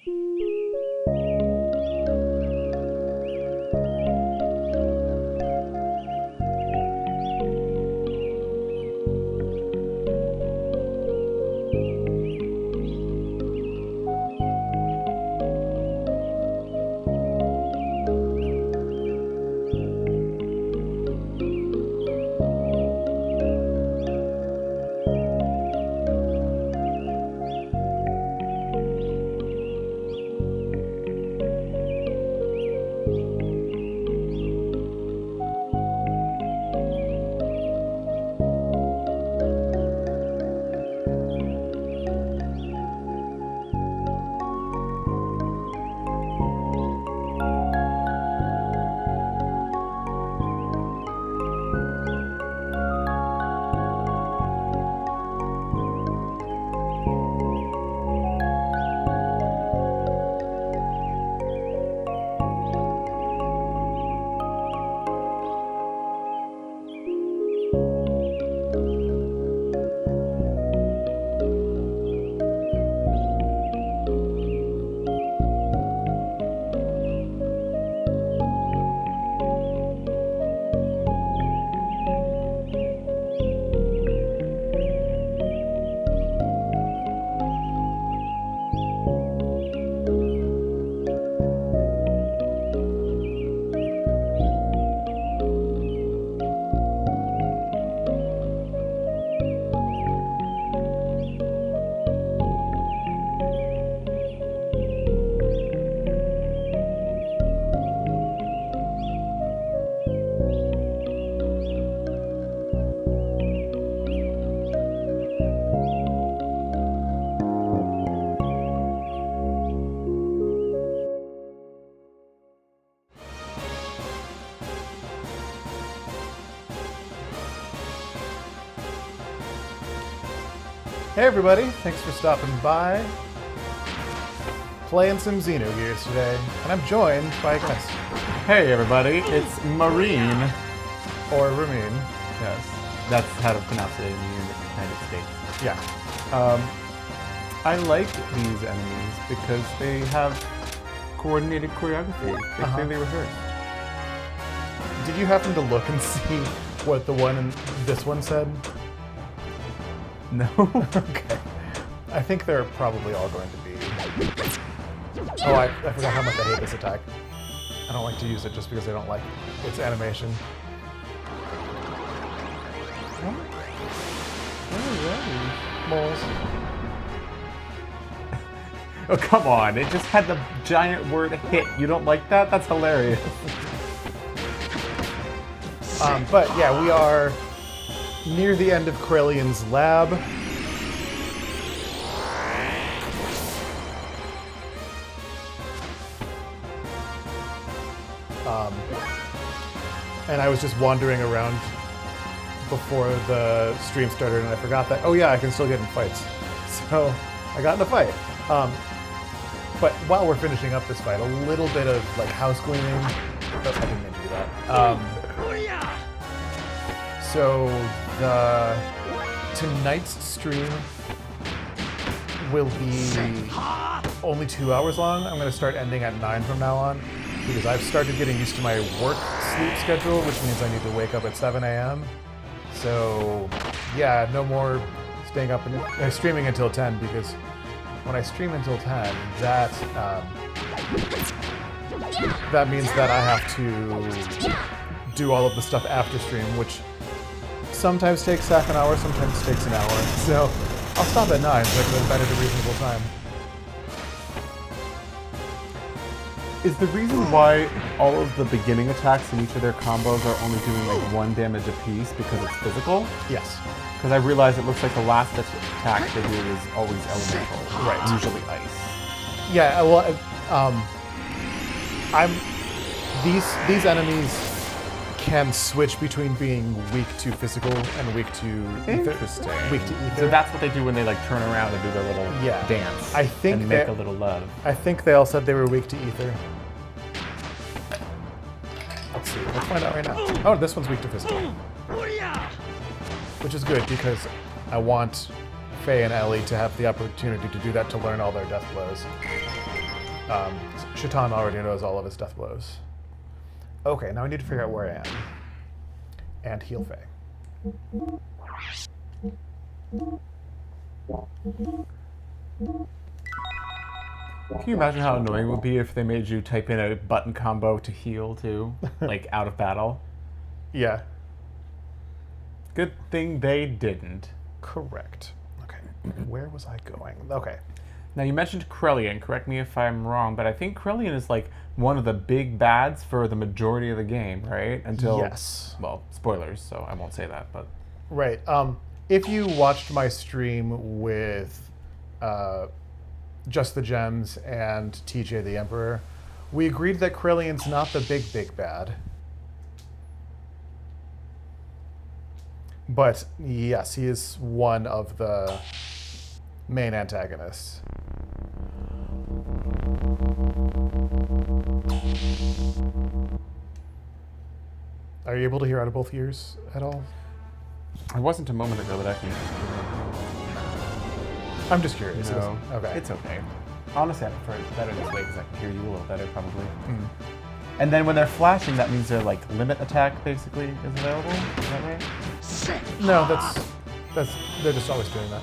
Hey everybody, thanks for stopping by. Playing some Xenogears today, and I'm joined by a guest. Hey everybody, it's Marine. Or Rameen. Yes, that's how to pronounce it in the United States. Yeah. I like these enemies because they have coordinated choreography. They clearly rehearsed. Did you happen to look and see what the one in this one said? No. Okay. I think they're probably all going to be. Oh, I forgot how much I hate this attack. I don't like to use it just because I don't like its animation. Moles. Oh, come on. It just had the giant word hit. You don't like that? That's hilarious. But yeah, we are near the end of Krelian's lab. And I was just wandering around before the stream started, and I forgot that, oh yeah, I can still get in fights. So I got in a fight. But while we're finishing up this fight, a little bit of like house cleaning. Oh, I didn't mean to do that. So tonight's stream will be only 2 hours long. I'm going to start ending at 9 from now on because I've started getting used to my work sleep schedule, which means I need to wake up at 7 a.m. So yeah, no more staying up and streaming until 10, because when I stream until 10, that means that I have to do all of the stuff after stream, which sometimes takes half an hour, sometimes takes an hour. So I'll stop at 9 so I can go to bed at a reasonable time. Is the reason why all of the beginning attacks in each of their combos are only doing like 1 damage apiece because it's physical? Yes. Because I realize it looks like the last attack they do is always elemental. Right. Usually ice. Yeah, well, these enemies can switch between being weak to physical and weak to ether. Interesting. Weak to ether. So that's what they do when they like turn around and do their little dance. I think and make a little love. I think they all said they were weak to ether. Let's see. Let's find out right now. Oh, this one's weak to physical. Which is good because I want Faye and Elly to have the opportunity to do that, to learn all their death blows. Shaitan already knows all of his death blows. Okay, now I need to figure out where I am. And heal Faye. Can you imagine how annoying it would be if they made you type in a button combo to heal too, like out of battle? Yeah. Good thing they didn't. Correct. Okay. Where was I going? Okay. Now you mentioned Krelian. Correct me if I'm wrong, but I think Krelian is like one of the big bads for the majority of the game, right? Until Yes. Well, spoilers, so I won't say that, but Right. If you watched my stream with Just the Gems and TJ the Emperor, we agreed that Krelian's not the big bad. But yes, he is one of the main antagonists. Are you able to hear out of both ears at all? it wasn't a moment ago that I can. I'm just curious. No, Okay. it's okay. Honestly, I prefer it better this way because I can hear you a little better, probably. Mm. And then when they're flashing, that means their like limit attack basically is available. Is that right? No, that's they're just always doing that.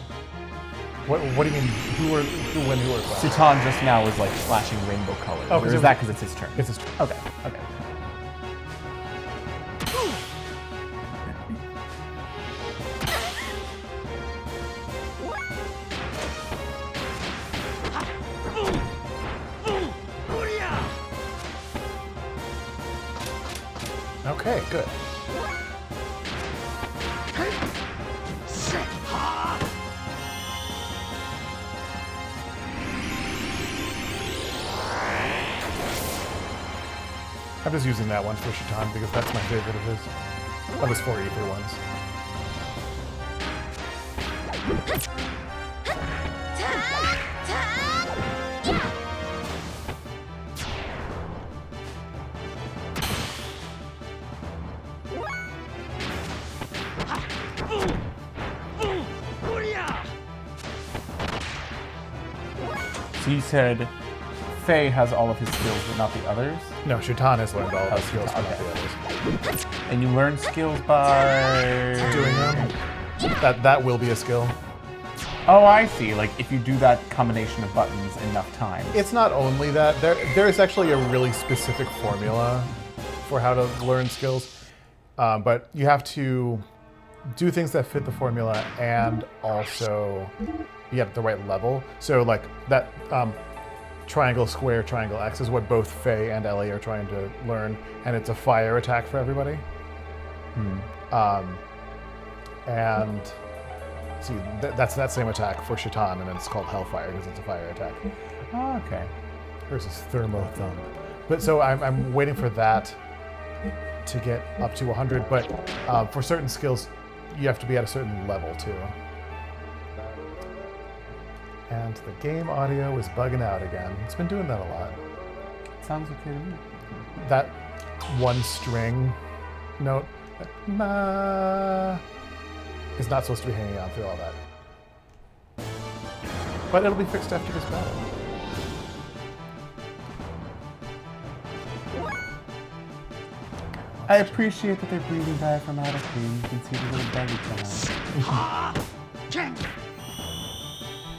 What do you mean? Who are flashing? Citan just now was like flashing rainbow colors. Oh, Or 'cause is it that was- because it's his turn? It's his turn. Okay. Okay. Okay, good. I'm just using that one for Shaitan because that's my favorite of his. Of his 4 ether ones. So you said Faye has all of his skills, but not the others. No, Shaitan has learned all of Oh, his skills from okay. the others. And you learn skills by Doing them. That will be a skill. Oh, I see. Like if you do that combination of buttons enough times. It's not only that. There is actually a really specific formula for how to learn skills, but you have to do things that fit the formula and also be at the right level. So like that triangle, square, triangle, X is what both Faye and Elly are trying to learn, and it's a fire attack for everybody. And see, that's that same attack for Shaitan, and it's called Hellfire because it's a fire attack. Oh, okay. Versus Thermo Thumb. But so I'm waiting for that to get up to 100, but for certain skills, you have to be at a certain level too. And the game audio is bugging out again. It's been doing that a lot. Sounds okay to me. That one string note, ma, is not supposed to be hanging on through all that. But it'll be fixed after this battle. I appreciate that they're breathing diaphragmatically. You can see the little baggy town.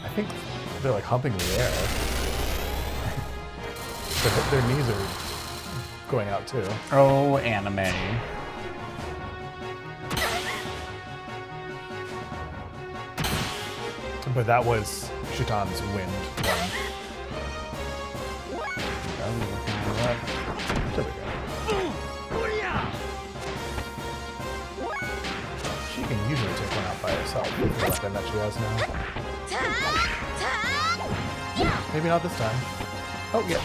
I think they're like humping the air. But their knees are going out too. Oh, anime. But that was Shaitan's wind one. There we go. She can usually take one out by herself with the weapon that she has now. Maybe not this time. Oh, yeah.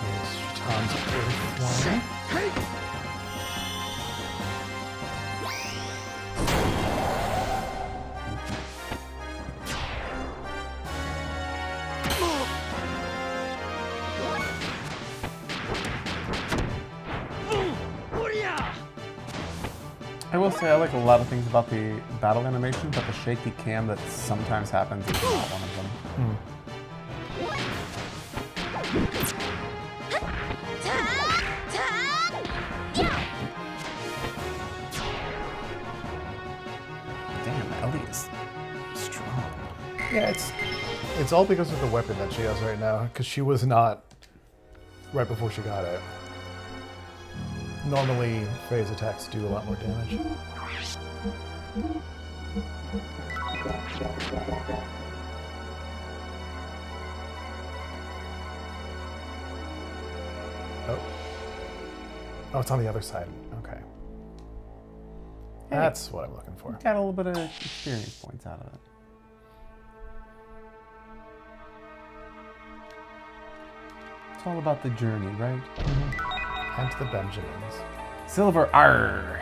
Here's Shaitan's earth one. I will say I like a lot of things about the battle animation, but the shaky cam that sometimes happens is not one of them. Yeah, it's all because of the weapon that she has right now, because she was not right before she got it. Normally, phase attacks do a lot more damage. Oh. Oh, it's on the other side. Okay. Hey. That's what I'm looking for. Got a little bit of experience points out of it. It's all about the journey, right? Mm-hmm. And the Benjamins. Silver R.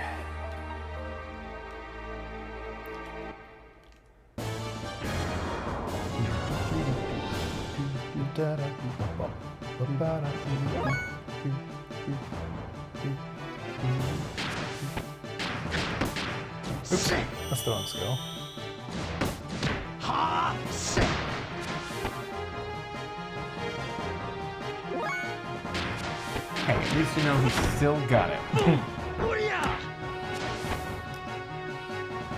Oops, that's the wrong skill. Hey, at least you know he still got it.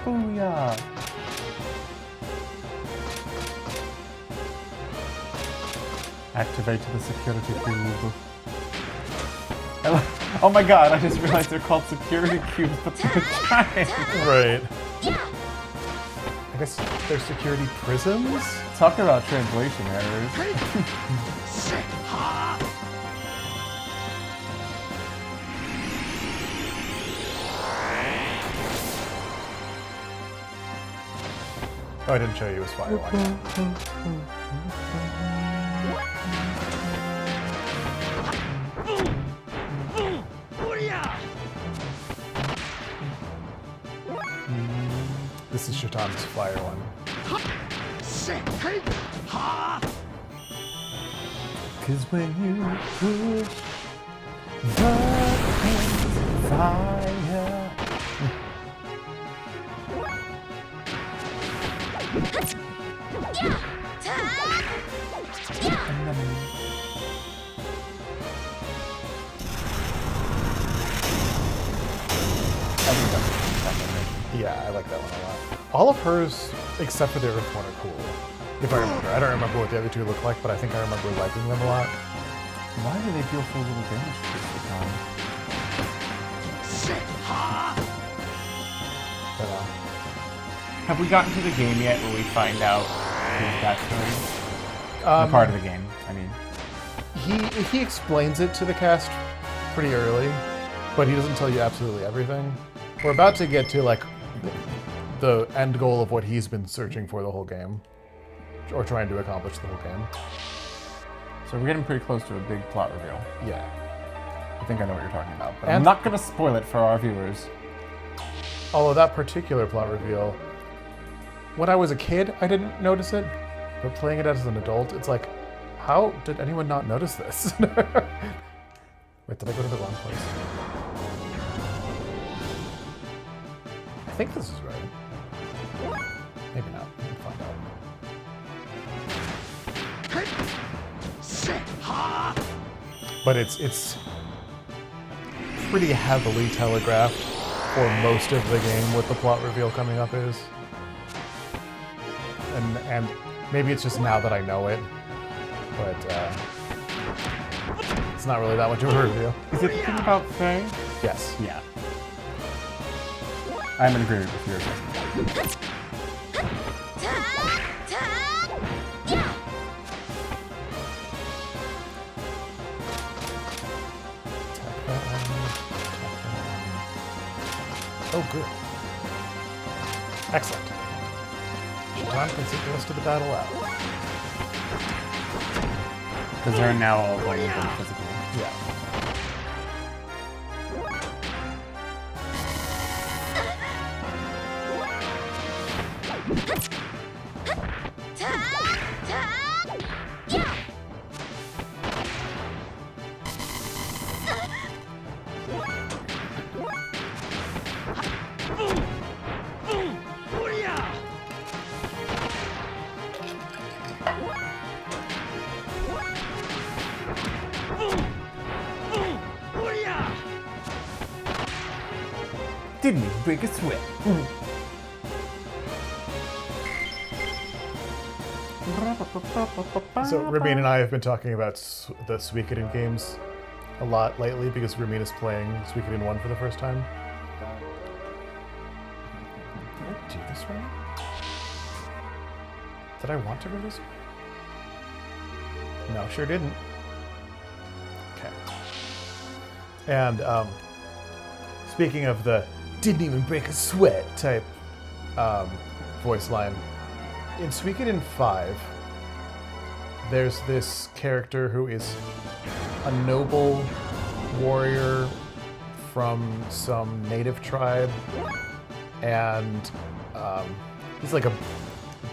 Booyah! Activate the security cube. Oh my god, I just realized they're called security cubes, but they're giant. Right. I guess they're security prisms? Talk about translation errors. Oh, I didn't show you his fire one. This is Shatan's fire one. Cause when you push the fire. Yeah, I like that one a lot. All of hers, except for the Earth one, are cool. If I remember. I don't remember what the other two look like, but I think I remember liking them a lot. Why do they deal so little damage to this time? Have we gotten to the game yet where we find out his backstory? The part of the game, I mean. He explains it to the cast pretty early, but he doesn't tell you absolutely everything. We're about to get to, like, the end goal of what he's been searching for the whole game. Or trying to accomplish the whole game. So we're getting pretty close to a big plot reveal. Yeah. I think I know what you're talking about, but I'm not going to spoil it for our viewers. Although that particular plot reveal, when I was a kid, I didn't notice it. But playing it as an adult, it's like, how did anyone not notice this? Wait, did I go to the wrong place? I think this is right. Maybe not. We'll find out. But it's pretty heavily telegraphed for most of the game what the plot reveal coming up is. And maybe it's just now that I know it, but it's not really that much of a reveal. Is it the thing about Faye? Yes. Yeah. I'm in agreement with your assessment. Oh, good. Excellent. Shatan can sit the rest of the battle out. Because they're now all vulnerable and physical. Yeah. Didn't even break a sweat. So Rameen and I have been talking about the Suikoden games a lot lately because Rameen is playing Suikoden 1 for the first time. Did I do this right? Did I want to go this way? No, sure didn't. Okay. And speaking of the didn't even break a sweat type voice line, in Suikoden 5, there's this character who is a noble warrior from some native tribe, and he's like a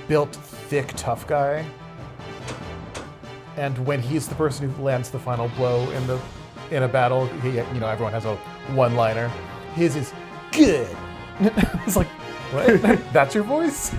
built, thick, tough guy. And when he's the person who lands the final blow in a battle, everyone has a one-liner. His is good. It's like, what? That's your voice?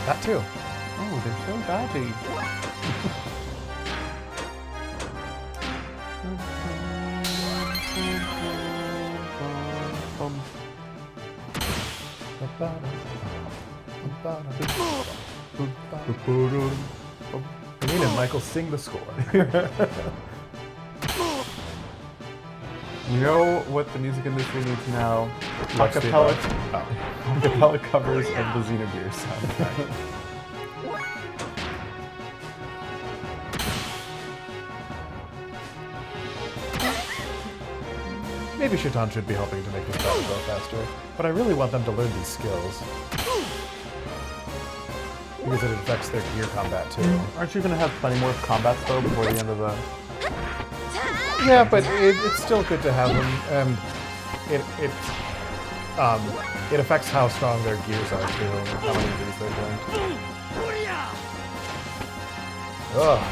That too. Oh, they're so dodgy. Rameen and Michael sing the score. You know what the music industry needs now? What's the Acapella, above? acapella covers of the Xenogears soundtrack. Maybe Shaitan should be helping to make this battle go faster, but I really want them to learn these skills. Because it affects their gear combat too. Aren't you going to have plenty more combats though before the end of the... Yeah, but it's still good to have them, and it affects how strong their gears are too, and how many of these they've learned. Ugh.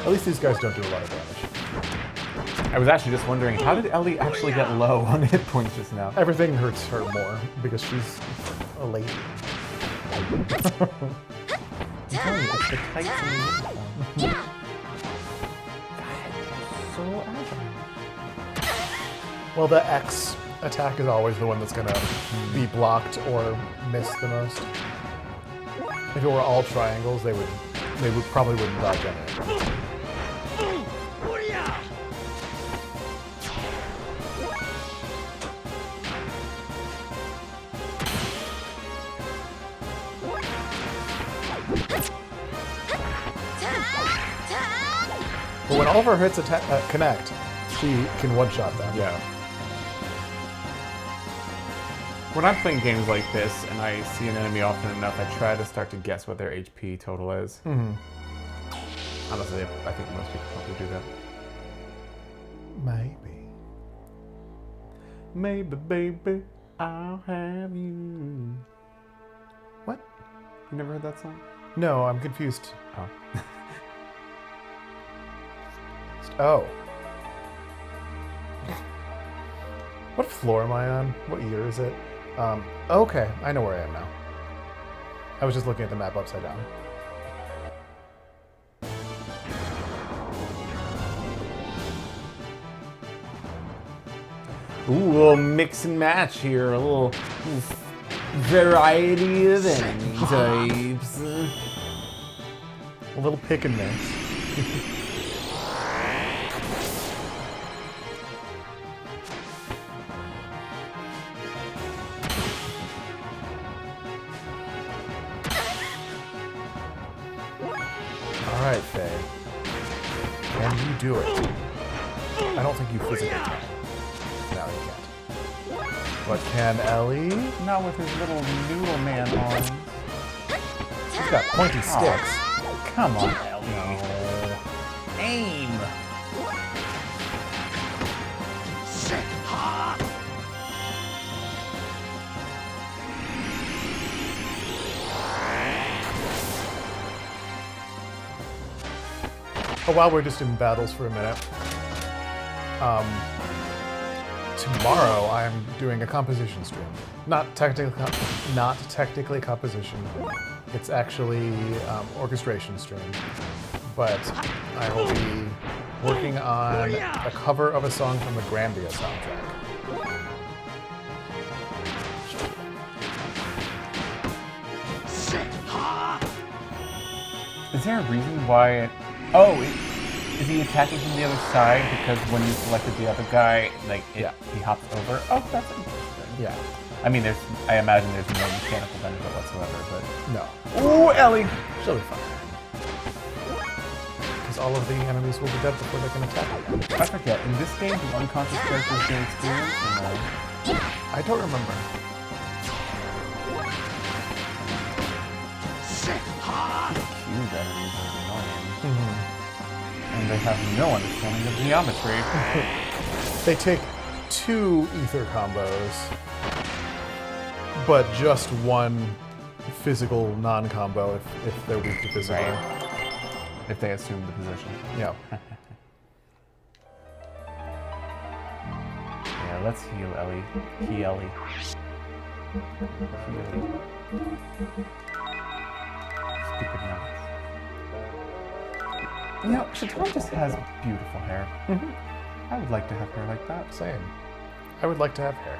At least these guys don't do a lot of damage. I was actually just wondering, how did Elly actually get low on hit points just now? Everything hurts her more because she's a lady. I'm telling you, it's the tights and the uniform. So agile. Well, the X attack is always the one that's gonna be blocked or miss the most. If it were all triangles, they probably wouldn't dodge any. But when all of her hits connect, she can one-shot them. Yeah. When I'm playing games like this and I see an enemy often enough, I try to start to guess what their HP total is. Mm-hmm. Honestly, I think most people probably do that. Maybe. Maybe, baby, I'll have you. What? You never heard that song? No, I'm confused. Oh. Oh. What floor am I on? What year is it? Okay, I know where I am now. I was just looking at the map upside down. Ooh, a little mix and match here, a little variety of enemy types. A little pick and mix. All right, Faye. Can you do it? I don't think you physically can. No, you can't. But can Elly? Not with his little noodle man arms. He's got pointy sticks. Come on, Elly. No. Aim. But while we're just in battles for a minute, tomorrow I'm doing a composition stream. Not technically composition. It's actually orchestration stream. But I will be working on a cover of a song from the Grandia soundtrack. Is there a reason why? Is he attacking from the other side because when you selected the other guy, like he hops over? Oh, that's interesting. Yeah. I mean, I imagine there's no mechanical benefit whatsoever, but No. ooh, Elly, She'll be fine. Because all of the enemies will be dead before they can attack again. I forget. In this game, do unconscious characters gain experience or no? I don't remember. Cube enemies are annoying. And they have no understanding of geometry. They take 2 ether combos, but just 1 physical non-combo if they're weak to physical. Right. If they assume the position. Yeah. Yeah, let's heal Elly. Elly. Stupid nuts. You know, Chatan just has beautiful hair. I would like to have hair like that. Same. I would like to have hair.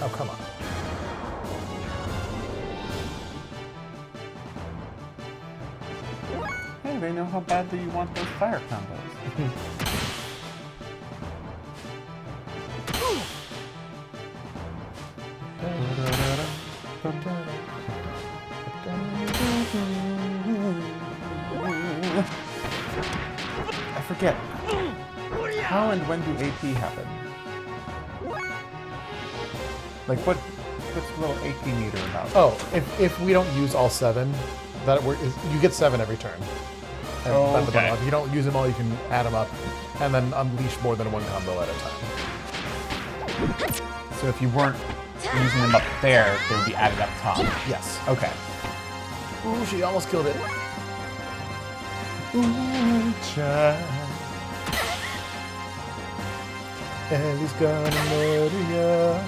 Oh, come on. Hey, they know how badly you want those fire combos. I forget. How and when do AP happen? Like what's the little AP meter about? Oh, if we don't use all 7, you get 7 every turn. And at the bottom, if you don't use them all, you can add them up and then unleash more than 1 combo at a time. So if you weren't using them up there, they would be added up top. Yes. Okay. Ooh, she almost killed it. Ooh, child. Elly's gonna murder ya.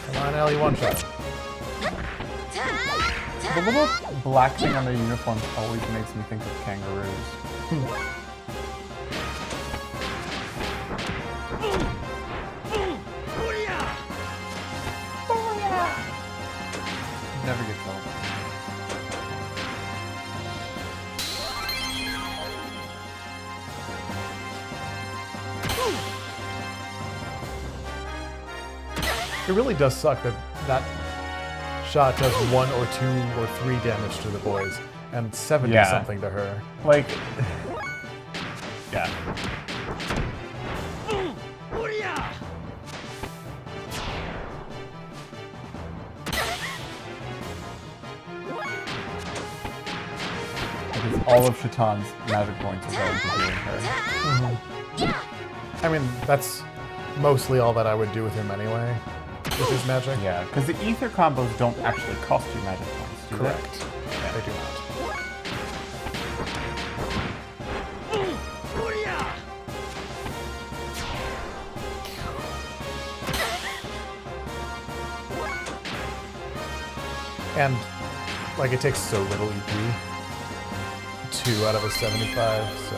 Come on, Elly, one shot. The little black thing on their uniforms always makes me think of kangaroos. Never gets old. It really does suck that that shot does 1 or 2 or 3 damage to the boys and 70 something to her. Like, yeah. Because all of Chatan's magic points are going to healing her. I mean, that's mostly all that I would do with him anyway, with his magic. Yeah, because the ether combos don't actually cost you magic points, do Correct. they? They do not. And, like, it takes so little EP. 2 out of a 75, so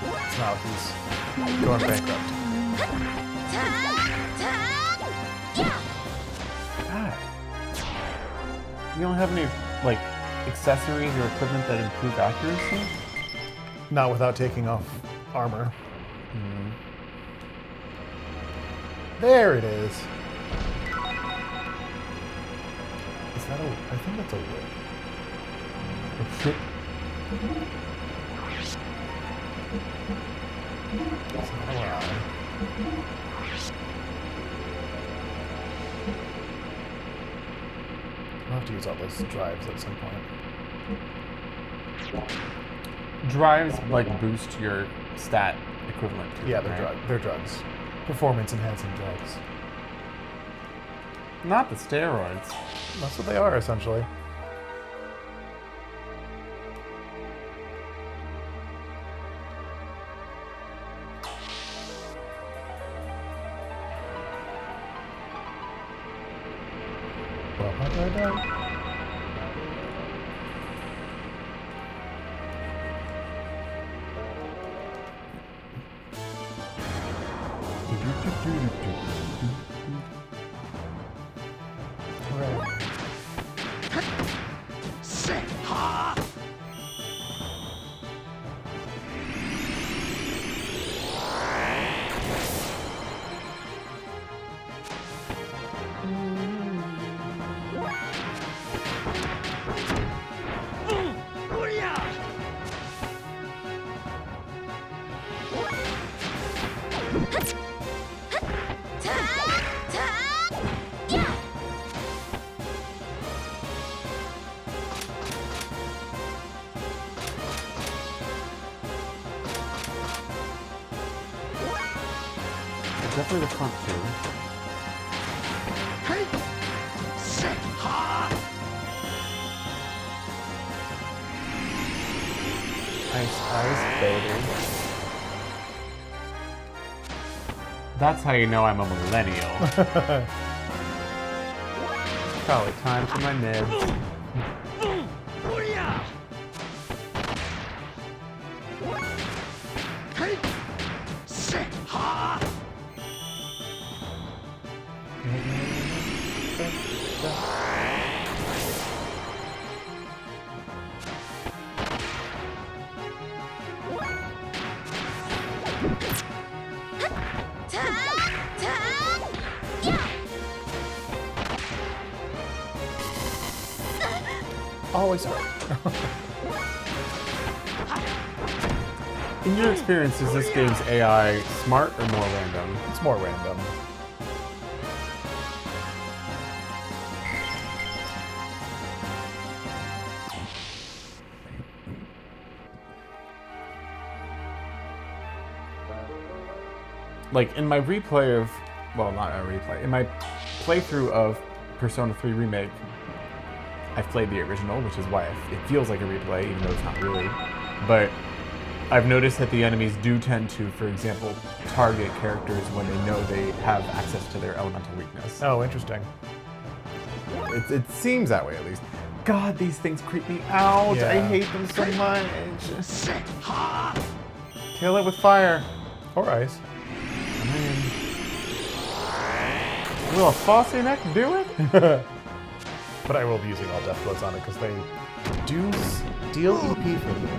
it's not like he's going bankrupt. God. You don't have any, like, accessories or equipment that improve accuracy? Not without taking off armor. There it is. Is that a... I think that's a whip. It's not allowed. I'll have to use all those drives at some point. Drives like boost your stat equivalent to Yeah, them, right? they're drugs. Performance enhancing drugs. Not the steroids. That's what they are, essentially. Definitely the front two. Ice, baby. That's how you know I'm a millennial. Probably time for my mids. Always right. In your experience, is this game's AI smart or more random? It's more random. Like, in my replay of... Well, not a replay. In my playthrough of Persona 3 Remake, I've played the original, which is why it feels like a replay, even though it's not really. But I've noticed that the enemies do tend to, for example, target characters when they know they have access to their elemental weakness. Oh, interesting. It seems that way, at least. God, these things creep me out. Yeah. I hate them so much. Kill it with fire. Or ice. Will a Fossy neck do it? But I will be using all death blows on it because they do deal EP for you.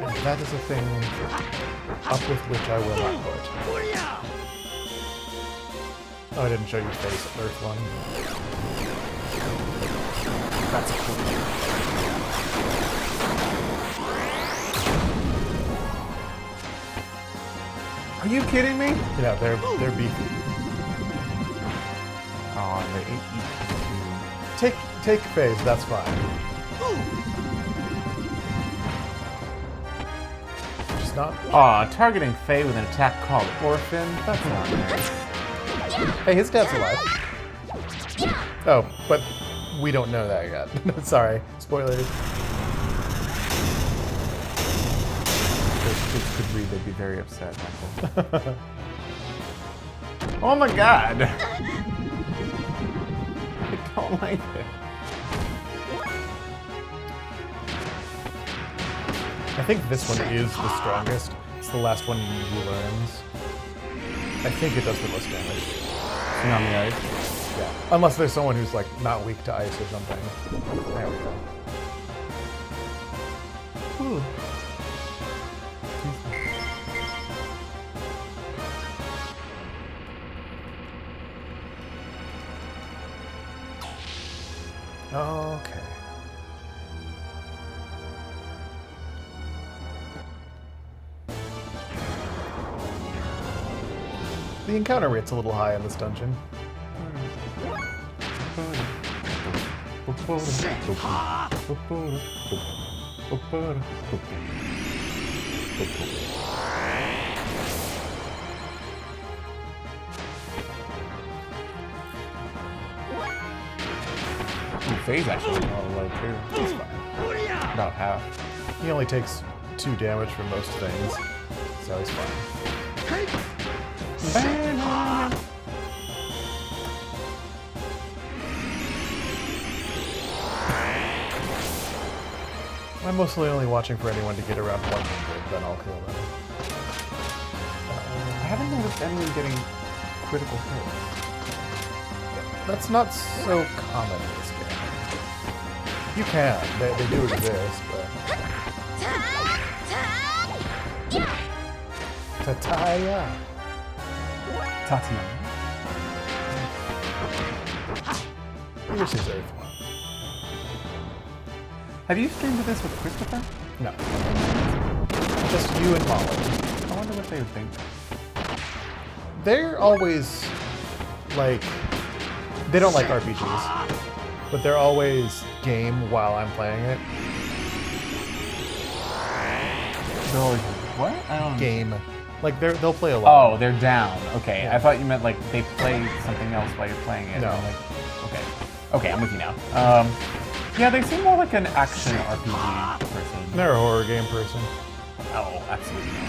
And that is a thing up with which I will not put. Oh, I didn't show you face Earth one. That's cool. Are you kidding me? Yeah, they're beefy. Oh, they Take phase, that's fine. Just not. Aw, targeting Faye with an attack called Orphan? That's not nice. Hey, his dad's alive. Oh, but we don't know that yet. Sorry, spoilers. If kids could read, they'd be very upset, Michael. Oh my god! I don't like it. I think this one is the strongest. It's the last one he learns. I think it does the most damage. Tsunami Ice. Yeah. Unless there's someone who's like not weak to ice or something. There we go. Ooh. Okay. The encounter rate's a little high in this dungeon. Phase actually a little low too. It's fine. About half. He only takes 2 damage from most things, so he's fine. I'm mostly only watching for anyone to get around 100, then I'll kill them. I haven't noticed anyone getting critical hits. That's not so common in this game. You can. They do exist, but... Tataya. Tatiana. Here's his Earth one. Have you streamed this with Christopher? No. Just you and Molly. I wonder what they would think. They're always, like... They don't like RPGs. But they're always game while I'm playing it. They're always, what? I don't Game. Like, they'll play along. Oh, they're down. Okay. Yeah. I thought you meant like they play something else while you're playing it. No. I'm like, okay. Okay, I'm with you now. Yeah, they seem more like an action RPG person. They're a horror game person. Oh, absolutely not.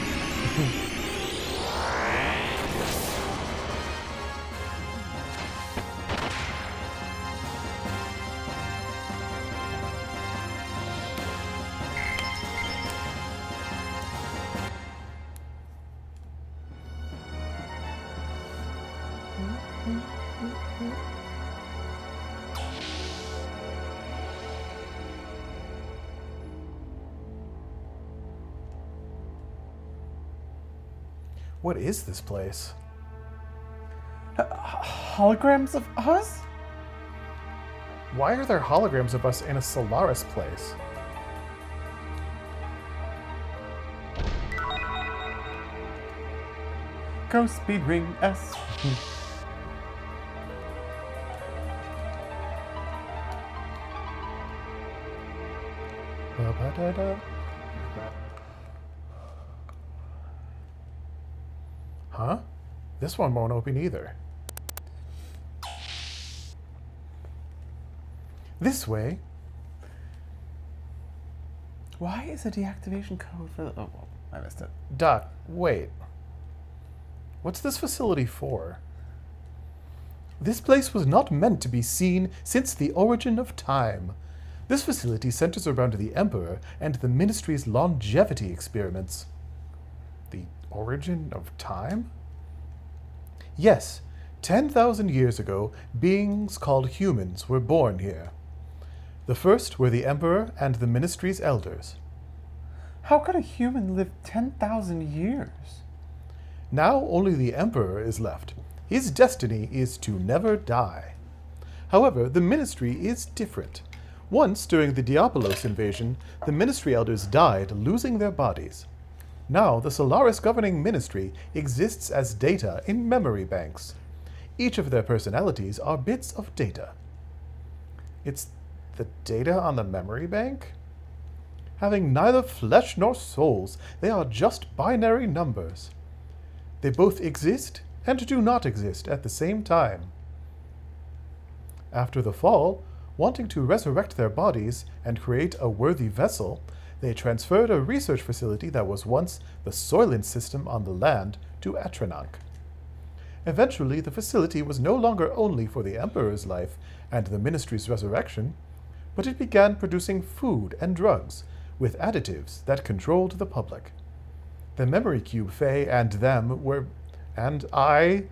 What is this place? Holograms of us? Why are there holograms of us in a Solaris place? Go speed ring S. Ba-ba-da-da. Huh? This one won't open either. This way. Why is a deactivation code for the... Oh, well, I missed it. Doc, wait. What's this facility for? This place was not meant to be seen since the origin of time. This facility centers around the Emperor and the Ministry's longevity experiments. The origin of time? Yes, 10,000 years ago, beings called humans were born here. The first were the Emperor and the Ministry's elders. How could a human live 10,000 years? Now only the Emperor is left. His destiny is to never die. However, the Ministry is different. Once, during the Diabolos invasion, the Ministry elders died, losing their bodies. Now, the Solaris governing Ministry exists as data in memory banks. Each of their personalities are bits of data. It's the data on the memory bank? Having neither flesh nor souls, they are just binary numbers. They both exist and do not exist at the same time. After the fall, wanting to resurrect their bodies and create a worthy vessel, they transferred a research facility that was once the Soylent system on the land to Atronach. Eventually, the facility was no longer only for the Emperor's life and the Ministry's resurrection, but it began producing food and drugs with additives that controlled the public. The memory cube Faye and them were, and I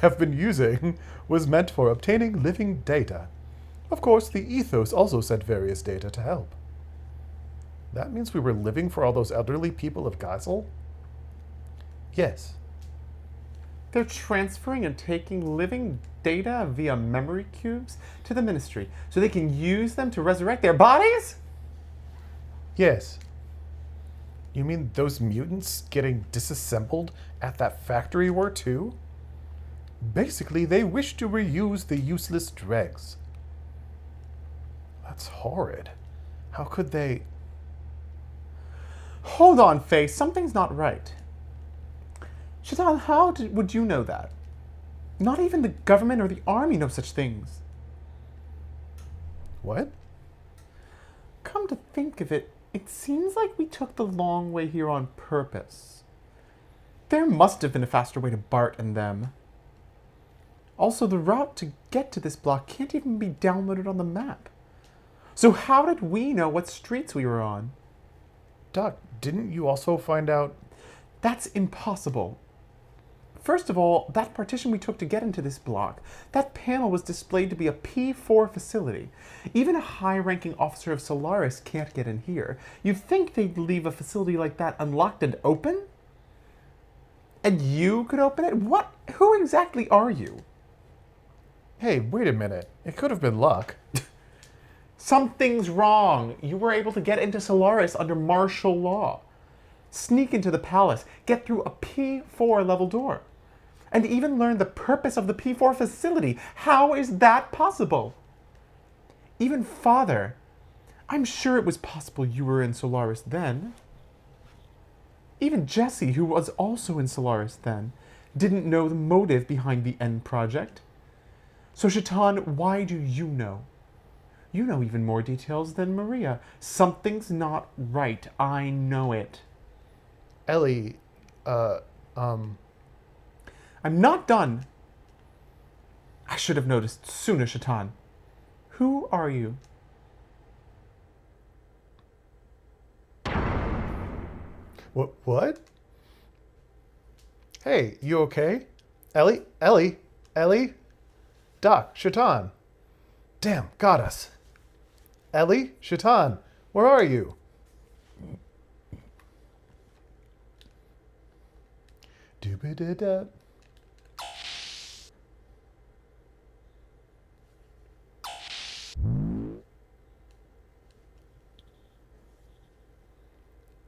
have been using, was meant for obtaining living data. Of course, the ethos also sent various data to help. That means we were living for all those elderly people of Geisel? Yes. They're transferring and taking living data via memory cubes to the Ministry so they can use them to resurrect their bodies? Yes. You mean those mutants getting disassembled at that factory were too? Basically, they wish to reuse the useless dregs. That's horrid. How could they... Hold on, Faye. Something's not right. Shaitan, would you know that? Not even the government or the army know such things. What? Come to think of it, it seems like we took the long way here on purpose. There must have been a faster way to Bart and them. Also, the route to get to this block can't even be downloaded on the map. So how did we know what streets we were on? Doc, didn't you also find out... That's impossible. First of all, that partition we took to get into this block, that panel was displayed to be a P4 facility. Even a high-ranking officer of Solaris can't get in here. You'd think they'd leave a facility like that unlocked and open? And you could open it? What? Who exactly are you? Hey, wait a minute. It could have been luck. Something's wrong. You were able to get into Solaris under martial law. Sneak into the palace, get through a P4 level door, and even learn the purpose of the P4 facility. How is that possible? Even Father, I'm sure it was possible you were in Solaris then. Even Jesse, who was also in Solaris then, didn't know the motive behind the End Project. So Shaitan, why do you know? You know even more details than Maria. Something's not right. I know it. Elly, I'm not done. I should have noticed sooner, Shaitan. Who are you? What? Hey, you okay? Elly? Doc, Shaitan. Damn, got us. Elly, Shaitan, where are you? Doo-ba-da-da.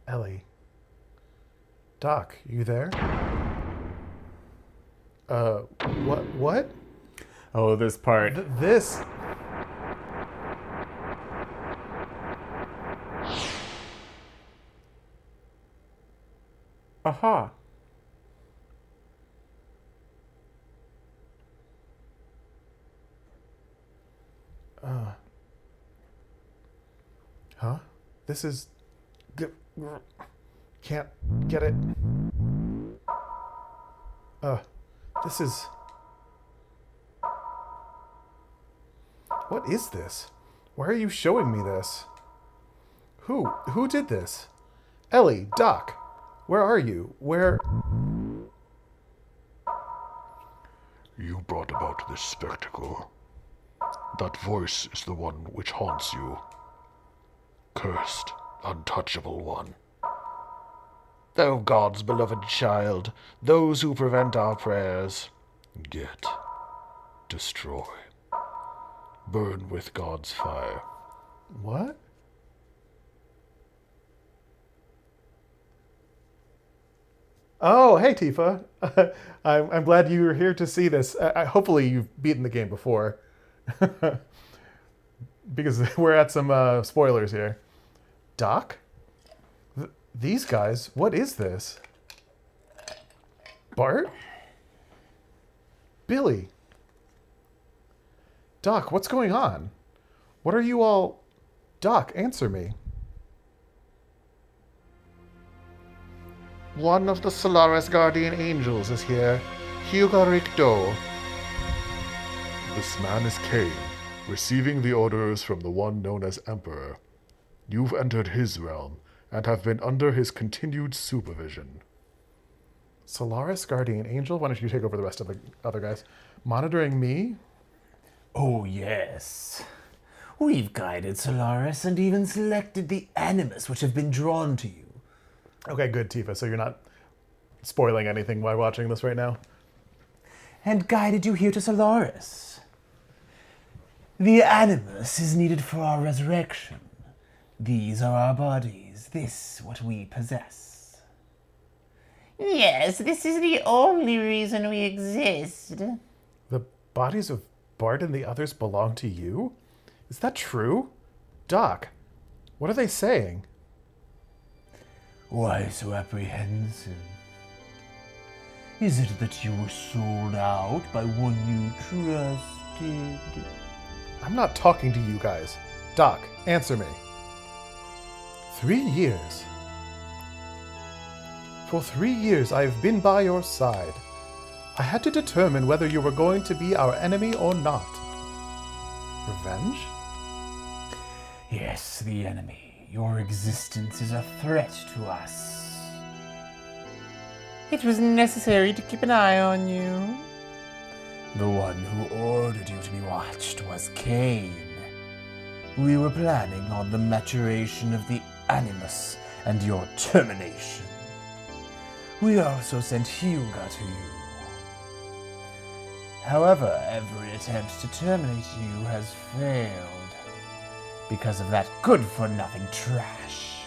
Elly. Doc, you there? What? Oh, this part. This... Aha. Huh? This is... Can't get it. This is... What is this? Why are you showing me this? Who did this? Elly, Doc, where are you? Where... You brought about this spectacle. That voice is the one which haunts you. Cursed, untouchable one. O God's beloved child, those who prevent our prayers, get, destroy, burn with God's fire. What? Oh, hey Tifa. I'm glad you were here to see this. Hopefully you've beaten the game before. Because we're at some spoilers here. Doc? These guys, what is this? Bart? Billy? Doc, what's going on? What are you all... Doc, answer me. One of the Solaris Guardian Angels is here, Hugo Ricto. This man is Cain, receiving the orders from the one known as Emperor. You've entered his realm, and have been under his continued supervision. Solaris Guardian Angel? Why don't you take over the rest of the other guys? Monitoring me? Oh, yes. We've guided Solaris and even selected the animus which have been drawn to you. Okay, good, Tifa. So you're not spoiling anything while watching this right now? And guided you here to Solaris. The animus is needed for our resurrection. These are our bodies, this what we possess. Yes, this is the only reason we exist. The bodies of Bart and the others belong to you? Is that true? Doc, what are they saying? Why so apprehensive? Is it that you were sold out by one you trusted? I'm not talking to you guys. Doc, answer me. 3 years. For 3 years I have been by your side. I had to determine whether you were going to be our enemy or not. Revenge? Yes, the enemy. Your existence is a threat to us. It was necessary to keep an eye on you. The one who ordered you to be watched was Cain. We were planning on the maturation of the animus and your termination. We also sent Hyuga to you. However, every attempt to terminate you has failed because of that good-for-nothing trash.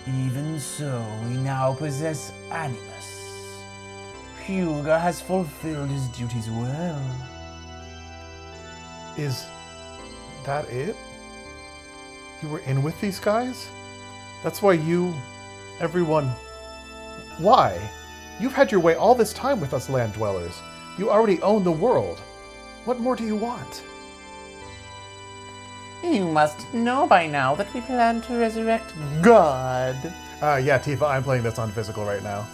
Even so, we now possess animus. Hyuga has fulfilled his duties well. Is that it? You were in with these guys? That's why everyone... Why? You've had your way all this time with us land dwellers. You already own the world. What more do you want? You must know by now that we plan to resurrect God. Yeah, Tifa, I'm playing this on physical right now.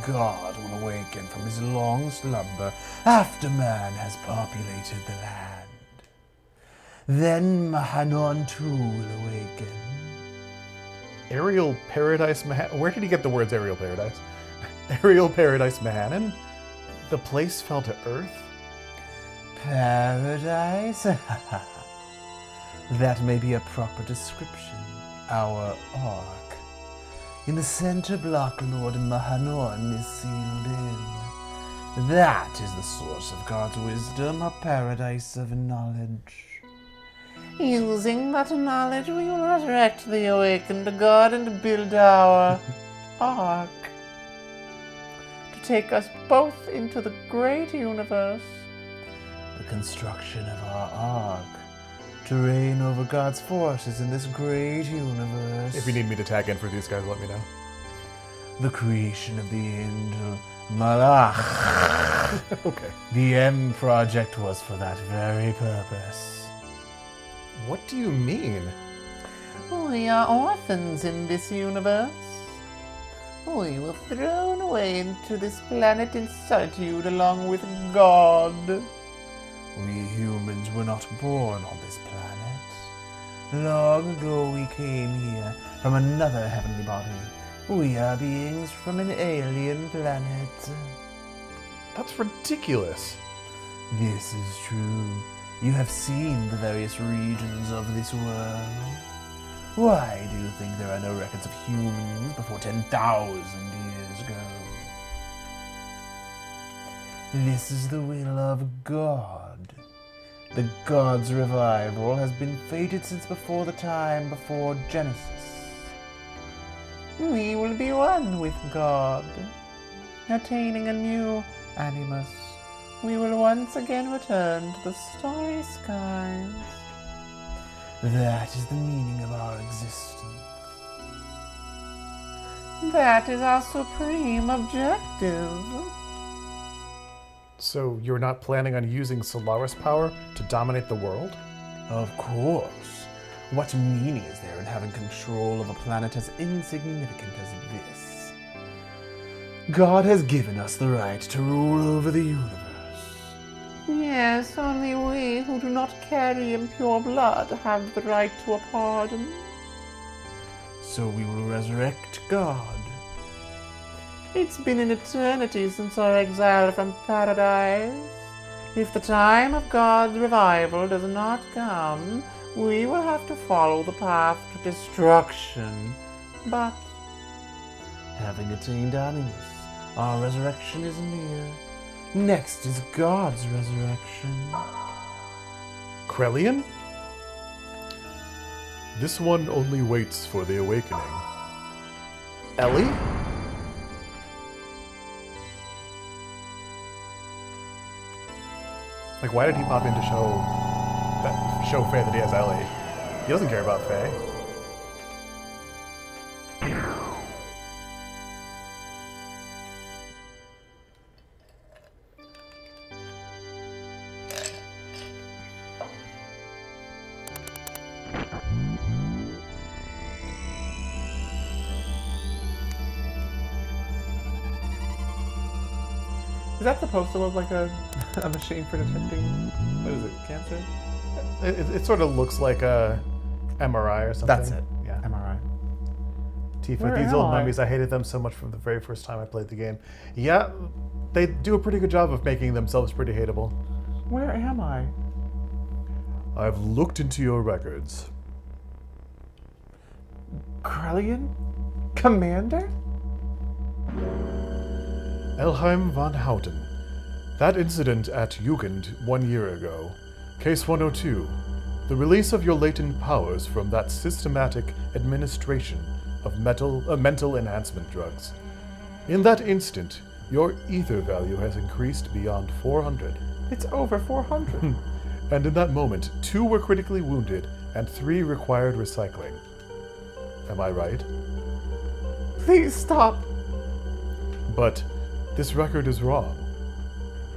God will awaken from his long slumber after man has populated the land. Then Mahanon too will awaken. Aerial Paradise Where did he get the words Aerial Paradise? Aerial Paradise Mahanon? The place fell to earth? Paradise? That may be a proper description. Our ark. In the center block, Lord Mahanon is sealed in. That is the source of God's wisdom, a paradise of knowledge. Using that knowledge, we will resurrect the awakened God and build our ark to take us both into the great universe. The construction of our ark to reign over God's forces in this great universe. If you need me to tag in for these guys, let me know. The creation of the angel Malach. Okay. The M project was for that very purpose. What do you mean? We are orphans in this universe. We were thrown away into this planet in solitude along with God. We humans were not born on this planet. Long ago we came here from another heavenly body. We are beings from an alien planet. That's ridiculous. This is true. You have seen the various regions of this world. Why do you think there are no records of humans before 10,000 years ago? This is the will of God. The God's revival has been fated since before the time before Genesis. We will be one with God, attaining a new animus. We will once again return to the starry skies. That is the meaning of our existence. That is our supreme objective. So you're not planning on using Solaris power to dominate the world? Of course. What meaning is there in having control of a planet as insignificant as this? God has given us the right to rule over the universe. Yes, only we who do not carry impure blood have the right to a pardon. So we will resurrect God. It's been an eternity since our exile from paradise. If the time of God's revival does not come, we will have to follow the path to destruction. But, having attained Animus, our resurrection is near. Next is God's resurrection. Krelian? This one only waits for the awakening. Elly? Like, why did he pop in to show Faye that he has Elly? He doesn't care about Faye. Is that supposed to look like a machine for detecting, what is it, cancer? It sort of looks like a MRI or something. That's it. Yeah. MRI. Tifa, Where these am old I? mummies, I hated them so much from the very first time I played the game. Yeah, they do a pretty good job of making themselves pretty hateable. Where am I? I've looked into your records. Krelian? Commander? Elheim von Houten. That incident at Jugend 1 year ago. Case 102. The release of your latent powers from that systematic administration of mental enhancement drugs. In that instant, your ether value has increased beyond 400. It's over 400. And in that moment, 2 were critically wounded and 3 required recycling. Am I right? Please stop. But this record is wrong.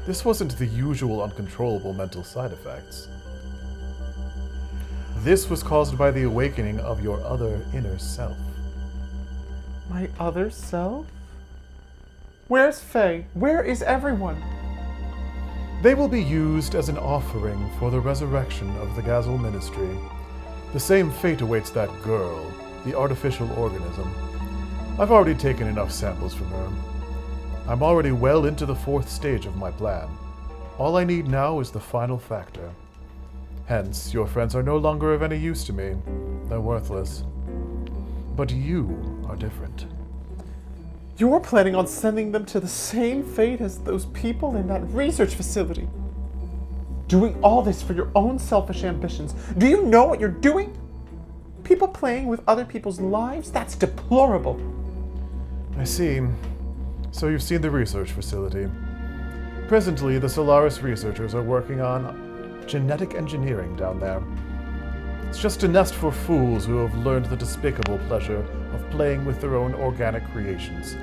This wasn't the usual uncontrollable mental side effects. This was caused by the awakening of your other inner self. My other self? Where's Faye? Where is everyone? They will be used as an offering for the resurrection of the Gazel Ministry. The same fate awaits that girl, the artificial organism. I've already taken enough samples from her. I'm already well into the 4th stage of my plan. All I need now is the final factor. Hence, your friends are no longer of any use to me. They're worthless. But you are different. You're planning on sending them to the same fate as those people in that research facility. Doing all this for your own selfish ambitions. Do you know what you're doing? People playing with other people's lives? That's deplorable. I see. So you've seen the research facility. Presently, the Solaris researchers are working on genetic engineering down there. It's just a nest for fools who have learned the despicable pleasure of playing with their own organic creations.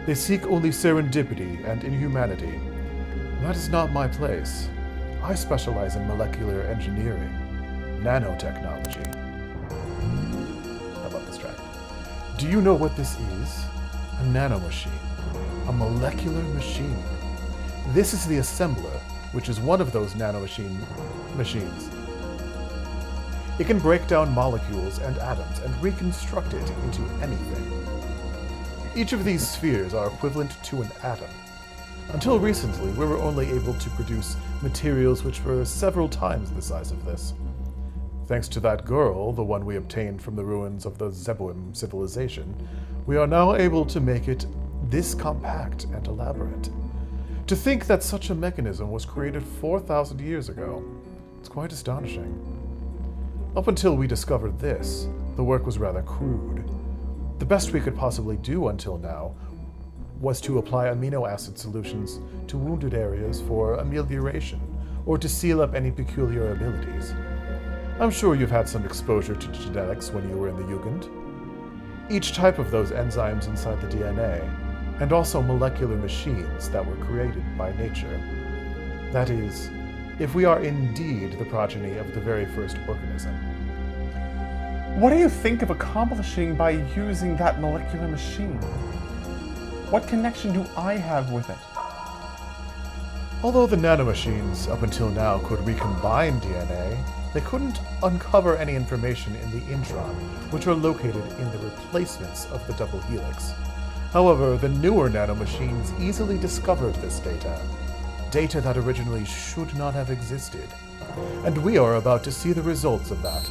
They seek only serendipity and inhumanity. That is not my place. I specialize in molecular engineering, nanotechnology. I love this track. Do you know what this is? A nanomachine. A molecular machine. This is the assembler, which is one of those machines. It can break down molecules and atoms and reconstruct it into anything. Each of these spheres are equivalent to an atom. Until recently, we were only able to produce materials which were several times the size of this. Thanks to that girl, the one we obtained from the ruins of the Zeboim civilization, we are now able to make it this compact and elaborate. To think that such a mechanism was created 4,000 years ago, it's quite astonishing. Up until we discovered this, the work was rather crude. The best we could possibly do until now was to apply amino acid solutions to wounded areas for amelioration or to seal up any peculiar abilities. I'm sure you've had some exposure to genetics when you were in the Jugend. Each type of those enzymes inside the DNA, and also molecular machines that were created by nature. That is, if we are indeed the progeny of the very first organism. What do you think of accomplishing by using that molecular machine? What connection do I have with it? Although the nanomachines up until now could recombine DNA, they couldn't uncover any information in the intron, which are located in the replacements of the double helix. However, the newer nanomachines easily discovered this data. data that originally should not have existed. And we are about to see the results of that.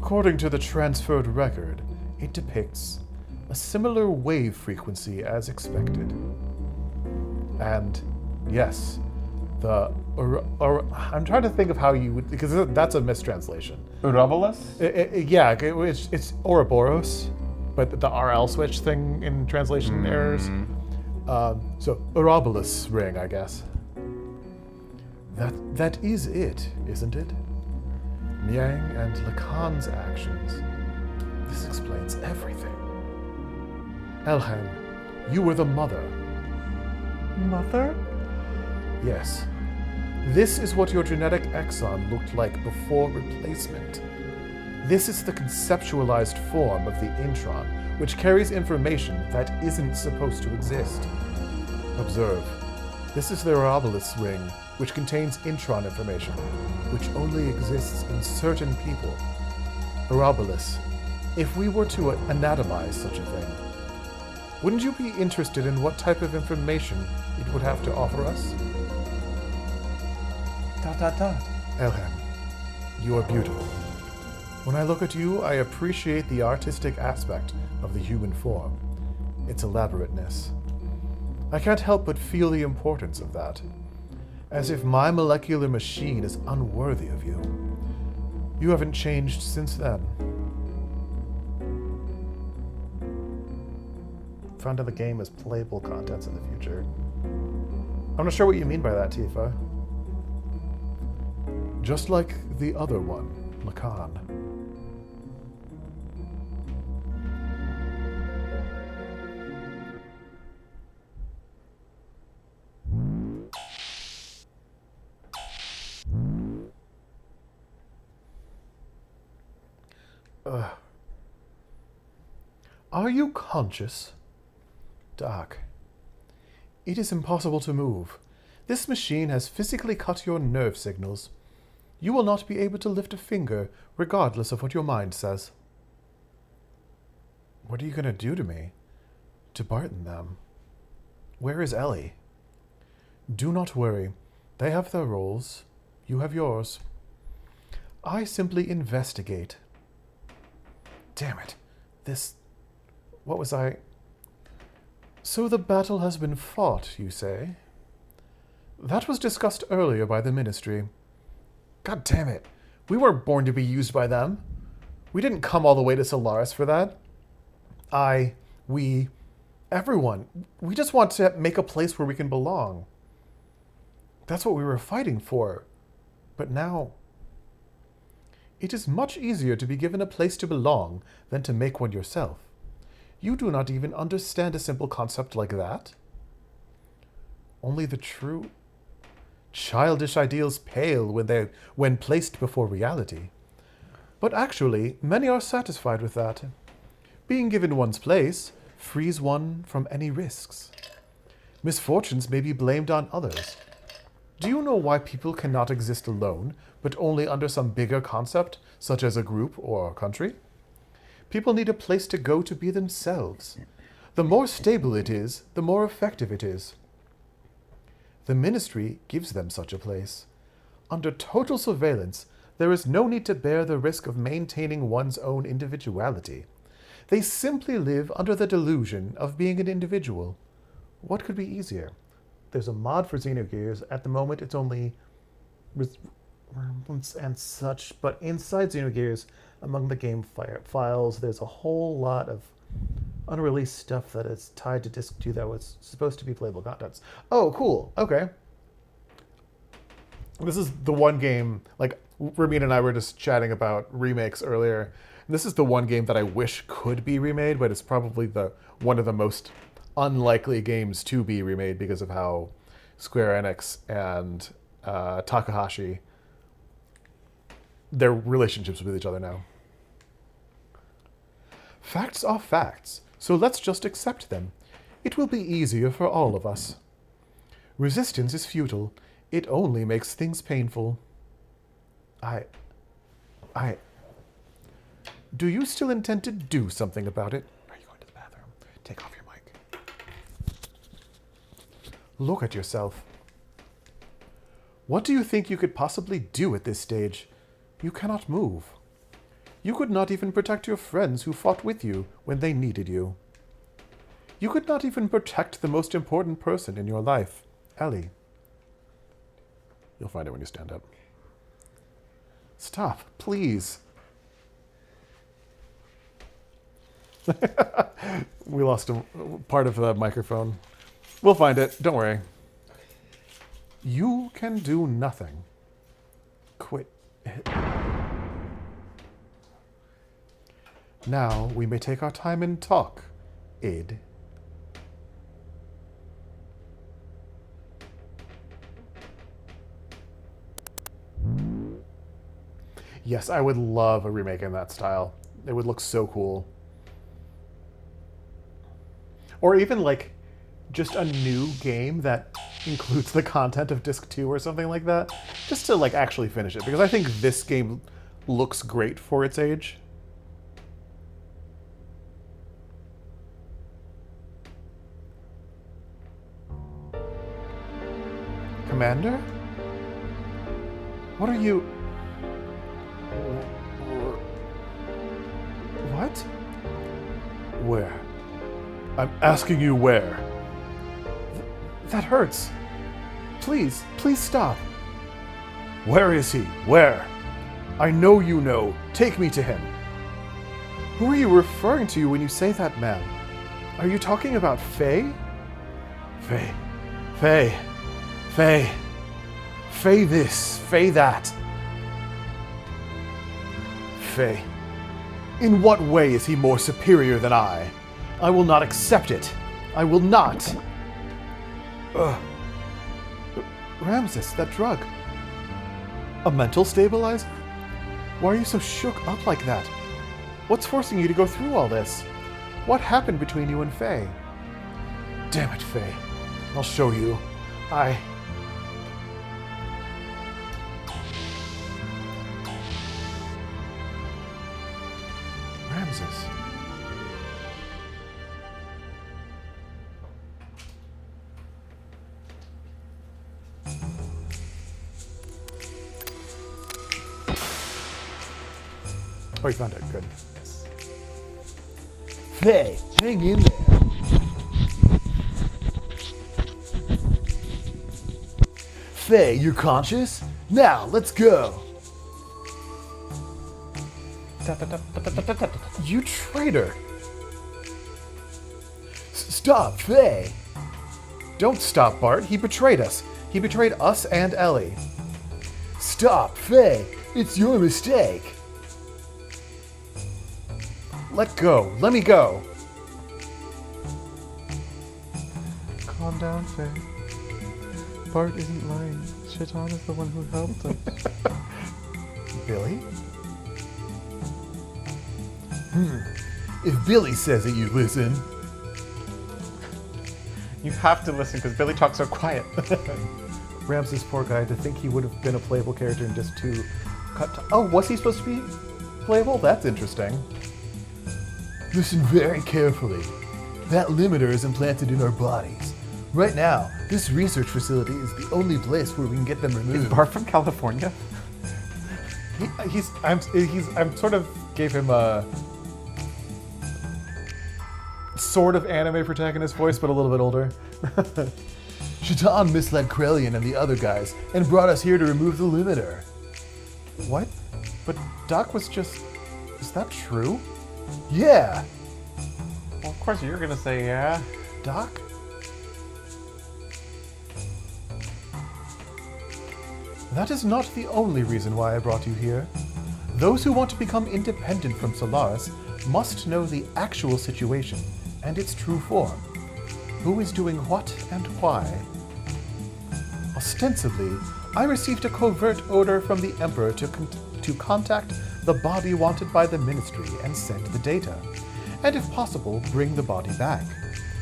According to the transferred record, it depicts a similar wave frequency as expected. And yes, I'm trying to think of how you would, because that's a mistranslation. Ouroboros? Yeah, it's Ouroboros, but the RL switch thing in translation errors. So Ouroboros ring, I guess. That is it, isn't it? Niang and Lacan's actions. This explains everything. Elhan, you were the mother. Mother? Yes. This is what your genetic exon looked like before replacement. This is the conceptualized form of the intron, which carries information that isn't supposed to exist. Observe. This is the Ouroboros ring, which contains intron information, which only exists in certain people. Ouroboros, if we were to anatomize such a thing, wouldn't you be interested in what type of information it would have to offer us? Elham, you are beautiful. When I look at you, I appreciate the artistic aspect of the human form, its elaborateness. I can't help but feel the importance of that, as if my molecular machine is unworthy of you. You haven't changed since then. Found out the game as playable contents in the future. I'm not sure what you mean by that, Tifa. Just like the other one, Lacan. Are you conscious? Doc, it is impossible to move. This machine has physically cut your nerve signals. You will not be able to lift a finger, regardless of what your mind says. What are you going to do to me? To Barton them? Where is Elly? Do not worry. They have their roles. You have yours. I simply investigate. Damn it. What was I... So the battle has been fought, you say? That was discussed earlier by the Ministry. God damn it. We weren't born to be used by them. We didn't come all the way to Solaris for that. Everyone. We just want to make a place where we can belong. That's what we were fighting for. But now... It is much easier to be given a place to belong than to make one yourself. You do not even understand a simple concept like that. Only the true childish ideals pale when placed before reality. But actually, many are satisfied with that. Being given one's place frees one from any risks. Misfortunes may be blamed on others. Do you know why people cannot exist alone, but only under some bigger concept, such as a group or a country? People need a place to go to be themselves. The more stable it is, the more effective it is. The Ministry gives them such a place. Under total surveillance, there is no need to bear the risk of maintaining one's own individuality. They simply live under the delusion of being an individual. What could be easier? There's a mod for Xenogears. At the moment, it's only and such, but inside Xenogears, among the game files, there's a whole lot of unreleased stuff that is tied to Disc 2 that was supposed to be playable contents. Oh, cool. Okay. This is the one game, like, Rameen and I were just chatting about remakes earlier. And this is the one game that I wish could be remade, but it's probably one of the most unlikely games to be remade because of how Square Enix and Takahashi, their relationships with each other now. Facts are facts, so let's just accept them. It will be easier for all of us. Resistance is futile. It only makes things painful. Do you still intend to do something about it? Are you going to the bathroom? Take off your mic. Look at yourself. What do you think you could possibly do at this stage? You cannot move. You could not even protect your friends who fought with you when they needed you. You could not even protect the most important person in your life, Elly. You'll find it when you stand up. Stop, please. We lost a part of the microphone. We'll find it. Don't worry. You can do nothing. Quit it. Now we may take our time and talk, id. Yes, I would love a remake in that style. It would look so cool. Or even like just a new game that includes the content of disc 2 or something like that, just to like actually finish it, because I think this game looks great for its age. Commander? What are you... What? Where? I'm asking you where. That hurts. Please, please stop. Where is he? Where? I know you know. Take me to him. Who are you referring to when you say that, man? Are you talking about Faye? Faye. Faye. Faye. Faye this. Faye that. Faye. In what way is he more superior than I? I will not accept it. I will not. Ramses, that drug. A mental stabilizer? Why are you so shook up like that? What's forcing you to go through all this? What happened between you and Faye? Damn it, Faye. I'll show you. Ramses. Oh, you found it. Good. Faye, hang in there. Faye, you're conscious? Now, let's go. You traitor. Stop, Faye. Don't stop, Bart. He betrayed us. He betrayed us and Elly. Stop, Faye. It's your mistake. Let go. Let me go. Calm down, Faye. Bart isn't lying. Shaitan is the one who helped us. Billy? If Billy says it, you listen. You have to listen because Billy talks so quiet. Ramses, poor guy, to think he would have been a playable character in Disc 2. Oh, was he supposed to be playable? That's interesting. Listen very carefully. That limiter is implanted in our bodies. Right now, this research facility is the only place where we can get them removed. Is Bart from California? I'm sort of gave him a sort of anime protagonist voice, but a little bit older. Shaitan misled Krelian and the other guys and brought us here to remove the limiter. What? But Doc was just... Is that true? Yeah! Well, of course you're gonna say yeah. Doc? That is not the only reason why I brought you here. Those who want to become independent from Solaris must know the actual situation and its true form. Who is doing what and why. Ostensibly, I received a covert order from the Emperor to contact the body wanted by the Ministry and send the data, and if possible, bring the body back.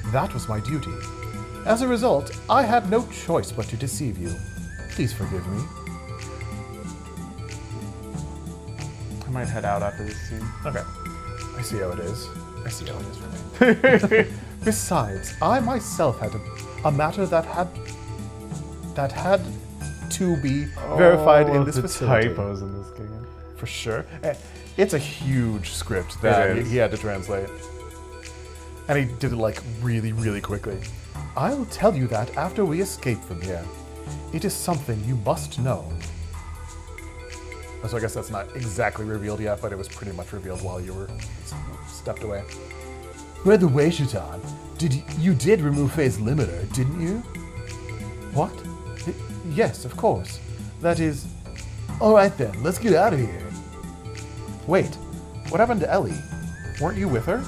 That was my duty. As a result, I had no choice but to deceive you. Please forgive me. I might head out after this scene. Okay. I see how it is. I see how it is for me. Besides, I myself had a matter that had to be verified in this the facility. typos in this game. For sure. It's a huge script that is. he had to translate. And he did it like really, really quickly. I'll tell you that after we escape from here. It is something you must know. So I guess that's not exactly revealed yet, but it was pretty much revealed while you were stepped away. By the way, Shaitan, you did remove phase limiter, didn't you? What? Yes, of course. That is... Alright then, let's get out of here. Wait, what happened to Elly? Weren't you with her?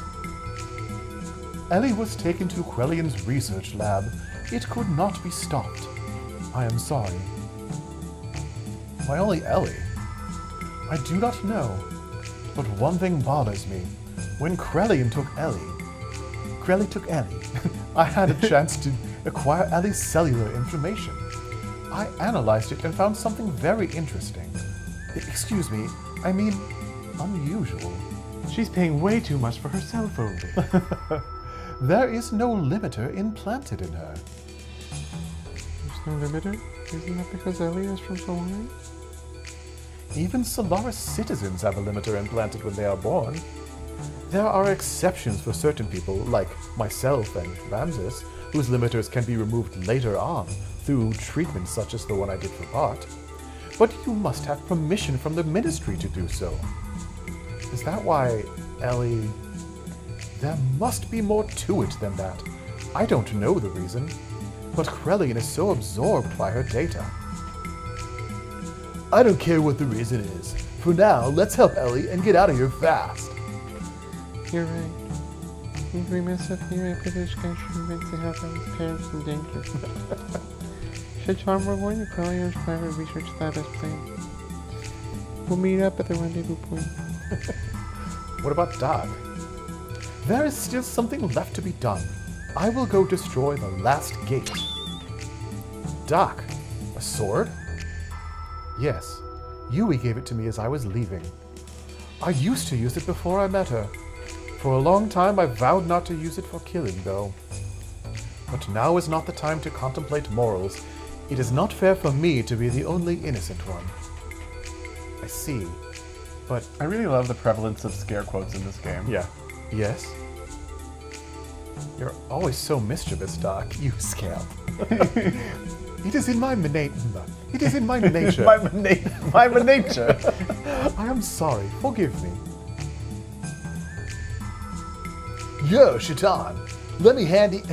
Elly was taken to Krelian's research lab. It could not be stopped. I am sorry. Why only Elly? I do not know. But one thing bothers me. When Krelian took Elly, I had a chance to acquire Elly's cellular information. I analyzed it and found something very interesting. Excuse me, I mean, unusual. She's paying way too much for her cell phone. There is no limiter implanted in her. There's no limiter? Isn't that because Elly is from Solaris? Even Solaris citizens have a limiter implanted when they are born. There are exceptions for certain people, like myself and Ramses, whose limiters can be removed later on through treatments such as the one I did for Bart. But you must have permission from the Ministry to do so. Is that why Elly... There must be more to it than that. I don't know the reason, but Krelian is so absorbed by her data. I don't care what the reason is. For now, let's help Elly and get out of here fast. You're right. If we mess up here, I British guy should convince to help out his parents in danger. Shaitan, we're going to Krelian's private research lab as planned. We'll meet up at the rendezvous point. What about Doc? There is still something left to be done. I will go destroy the last gate. Doc, a sword? Yes, Yui gave it to me as I was leaving. I used to use it before I met her. For a long time I vowed not to use it for killing, though. But now is not the time to contemplate morals. It is not fair for me to be the only innocent one. I see, but... I really love the prevalence of scare quotes in this game. Yeah. Yes? You're always so mischievous, Doc, you scamp. It is in my nature. My nature. I am sorry. Forgive me. Yo, Shaitan, let me hand it.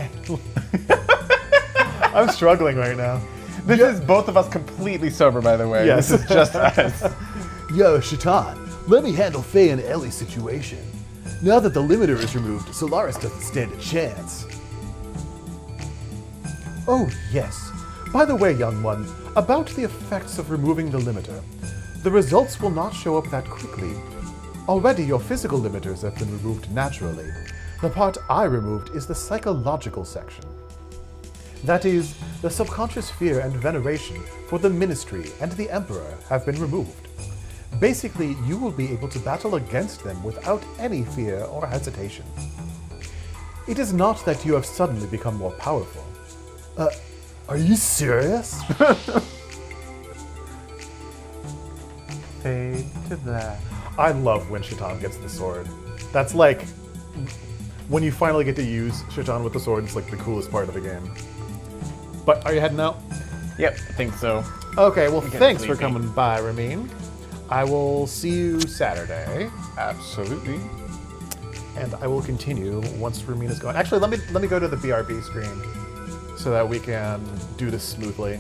I'm struggling right now. This is both of us completely sober, by the way. Yes. This is just us. Yo, Shaitan, let me handle Faye and Elly's situation. Now that the limiter is removed, Solaris doesn't stand a chance. Oh, yes. By the way, young one, about the effects of removing the limiter. The results will not show up that quickly. Already your physical limiters have been removed naturally. The part I removed is the psychological section. That is, the subconscious fear and veneration for the Ministry and the Emperor have been removed. Basically, you will be able to battle against them without any fear or hesitation. It is not that you have suddenly become more powerful. Are you serious? Fade to black. I love when Shaitan gets the sword. That's like, when you finally get to use Shaitan with the sword, it's like the coolest part of the game. But are you heading out? Yep, I think so. Okay, well, getting thanks for sleepy. coming by, Rameen. I will see you Saturday, Absolutely. and I will continue once Rameen is gone. Actually, let me go to the BRB screen so that we can do this smoothly.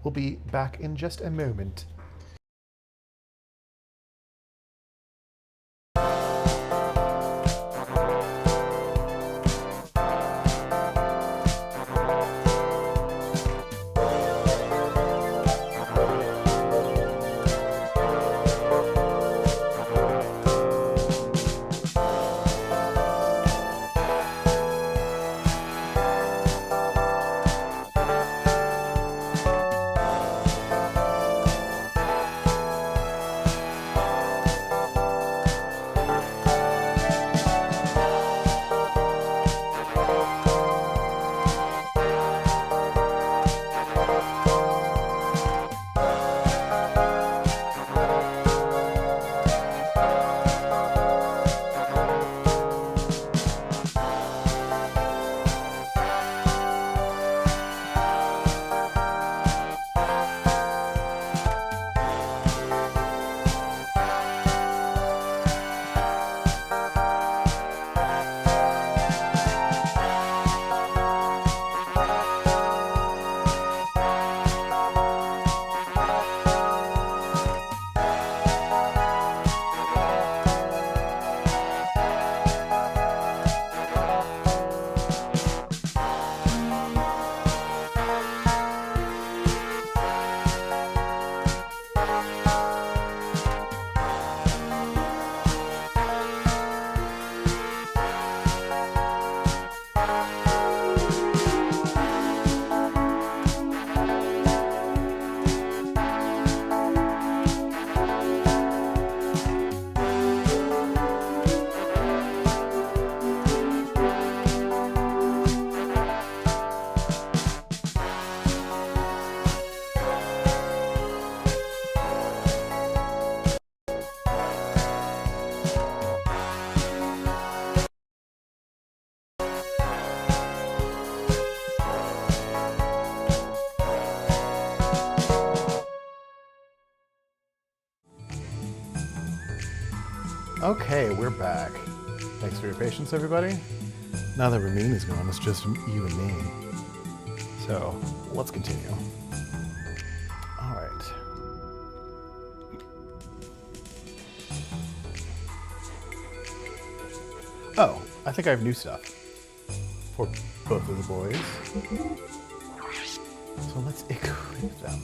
We'll be back in just a moment. Okay, we're back. Thanks for your patience, everybody. Now that Rameen is gone, it's just you and me. So, let's continue. Alright. Oh, I think I have new stuff. For both of the boys. So let's equip them.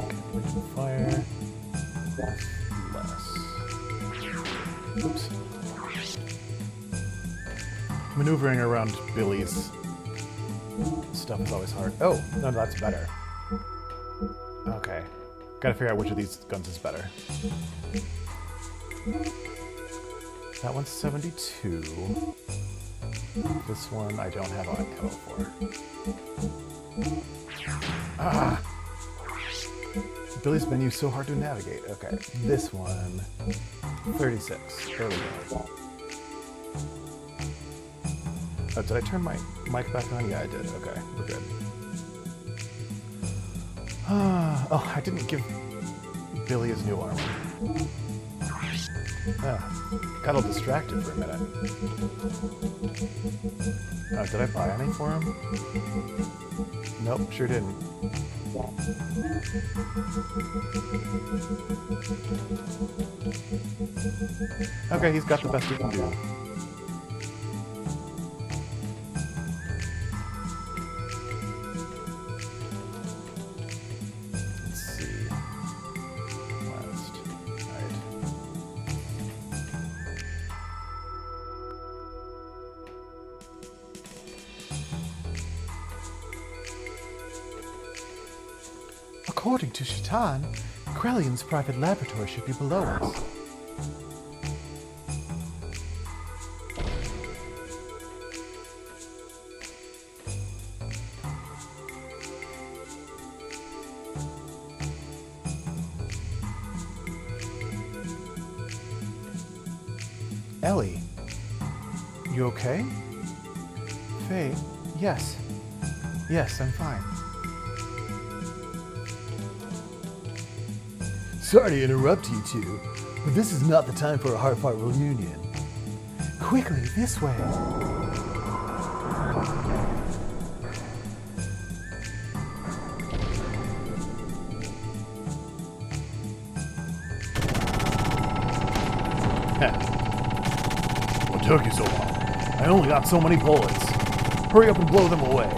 Completion fire. Less. Oops. Maneuvering around Billy's stuff is always hard. Oh, no, that's better. Okay. Gotta figure out which of these guns is better. That one's 72. This one I don't have ammo for. Ah! Billy's menu's so hard to navigate. Okay, this one, 36. There we go. Oh, did I turn my mic back on? Yeah, I did. Okay, we're good. Oh, I didn't give Billy his new armor. Got all distracted for a minute. Did I buy any for him? Nope, sure didn't. Okay, he's got the best he can do. Let's see. Last. Alright. According to Shaitan, Krelian's private laboratory should be below us. Elly, you okay? Faye, yes. Yes, I'm fine. Sorry to interrupt you two, but this is not the time for a heart-fought reunion. Quickly, this way. What took you so long? I only got so many bullets. Hurry up and blow them away.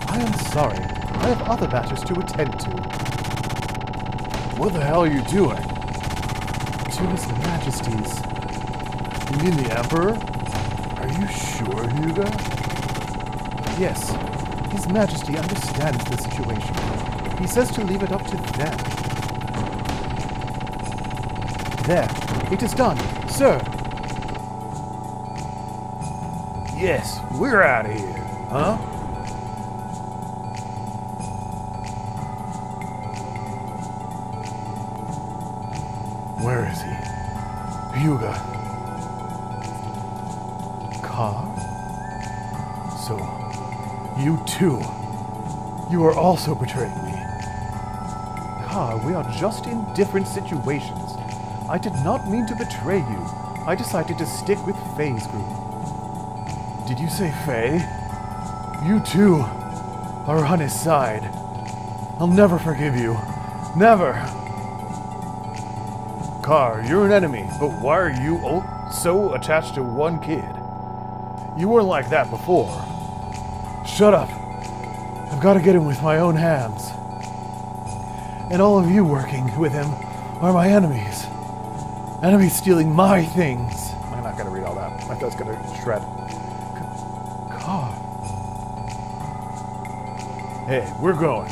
I am sorry. I have other matters to attend to. What the hell are you doing? To His Majesty's. You mean the Emperor? Are you sure, Hugo? Yes, His Majesty understands the situation. He says to leave it up to them. There, it is done, sir. Yes, we're out of here, huh? Where is he? Hyuga. Car? So, you too. You are also betraying me. Car, we are just in different situations. I did not mean to betray you. I decided to stick with Faye's group. Did you say Faye? You too are on his side. I'll never forgive you. Never. Car, you're an enemy, but why are you so attached to one kid? You weren't like that before. Shut up. I've got to get him with my own hands. And all of you working with him are my enemies. Enemies stealing my things. I'm not going to read all that. My throat's going to shred. Car. Hey, we're going.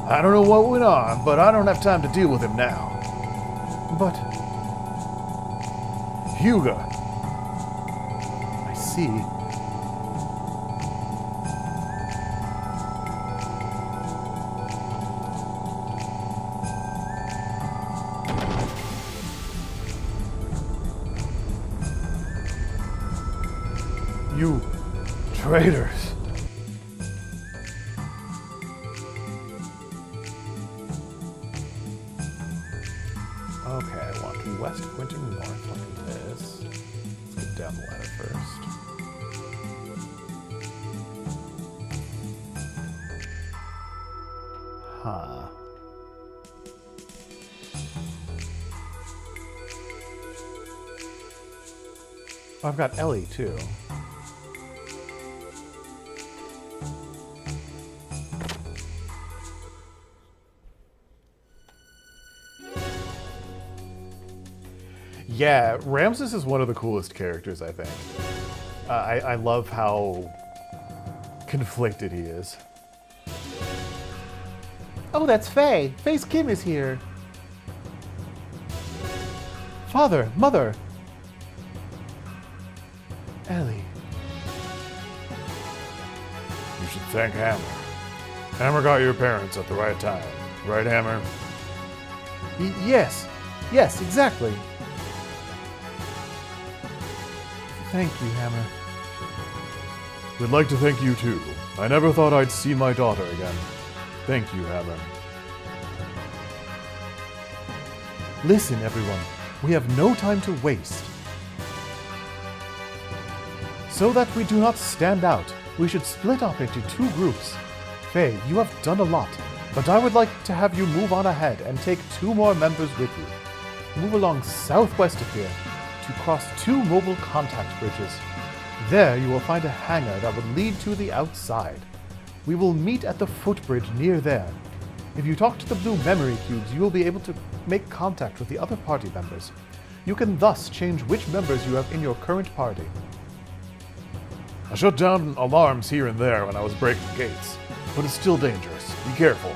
I don't know what went on, but I don't have time to deal with him now. But Hyuga, I see. you traitors. Okay, walking west, pointing north like this. Let's get down the ladder first. Huh. Oh, I've got Elly too. Yeah, Ramses is one of the coolest characters, I think. I love how conflicted he is. Oh, that's Faye. Faye's Kim is here. Father, Mother! Elly. You should thank Hammer. Hammer got your parents at the right time. Right, Hammer? Yes. Yes, exactly. Thank you, Hammer. We'd like to thank you too. I never thought I'd see my daughter again. Thank you, Hammer. Listen, everyone. We have no time to waste. So that we do not stand out, we should split up into two groups. Faye, you have done a lot, but I would like to have you move on ahead and take 2 more members with you. Move along southwest of here to cross 2 mobile contact bridges. There you will find a hangar that will lead to the outside. We will meet at the footbridge near there. If you talk to the blue memory cubes, you will be able to make contact with the other party members. You can thus change which members you have in your current party. I shut down alarms here and there when I was breaking gates, but it's still dangerous. Be careful.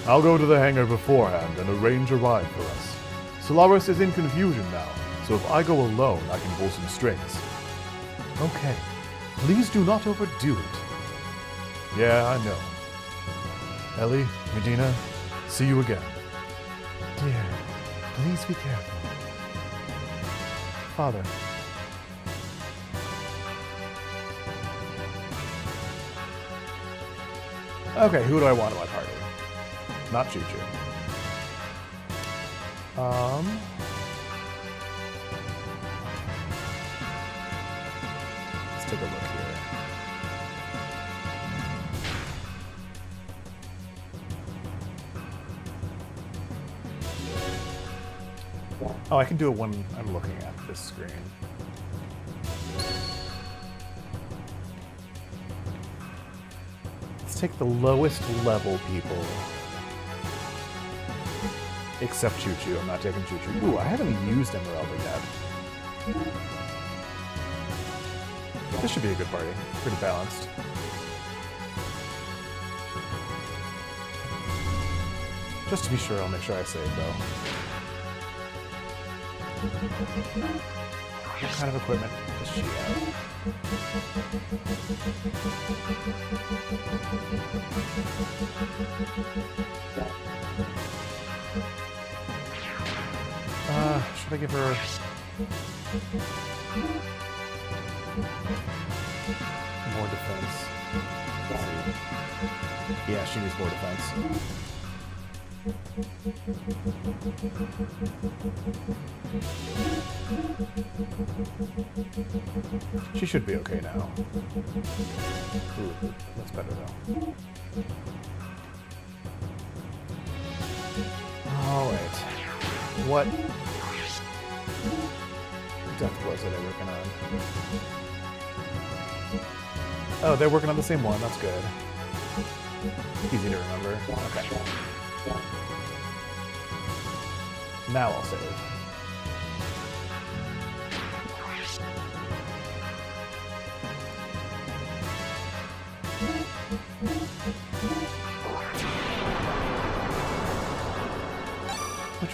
I'll go to the hangar beforehand and arrange a ride for us. Solaris is in confusion now, so if I go alone, I can pull some strings. Okay. Please do not overdo it. Yeah, I know. Elly, Medina, see you again. Dear, please be careful. Father. Okay, who do I want in my party? Not Choo Choo. Let's take a look here. Oh, I can do it when I'm looking at this screen. Let's take the lowest level people. Except Choo Choo. I'm not taking Choo Choo. Ooh, I haven't used Emeralda yet. This should be a good party. Pretty balanced. Just to be sure, I'll make sure I save though. What kind of equipment does she have? Should I give her... more defense? Let's see. Yeah, she needs more defense. She should be okay now. Ooh, that's better though. Alright. What death blows are they working on? Oh, they're working on the same one. That's good. Easy to remember. Okay. Now I'll save.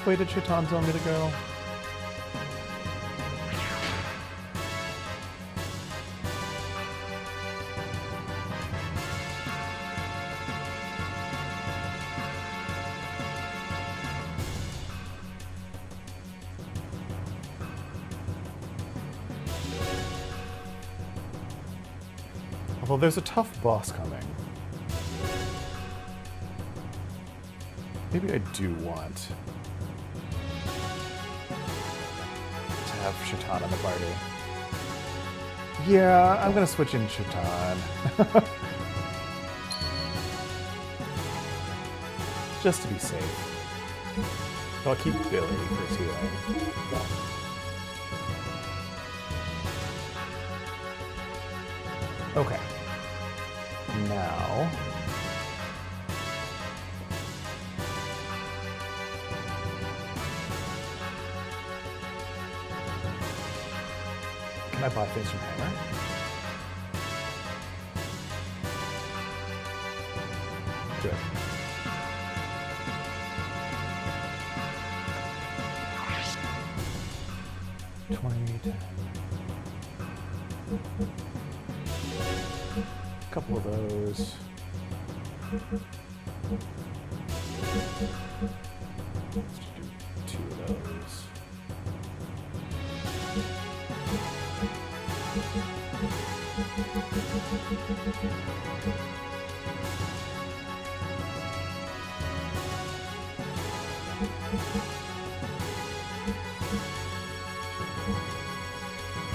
Which way did Shaitan tell me to go? Although there's a tough boss coming. Maybe I do want to have Shaitan on the party. Yeah, I'm gonna switch in Shaitan. Just to be safe. I'll keep Billy for his healing. Okay. Now... Can I buy things from Hammer? Good. A couple of those. Let's do 2 of those.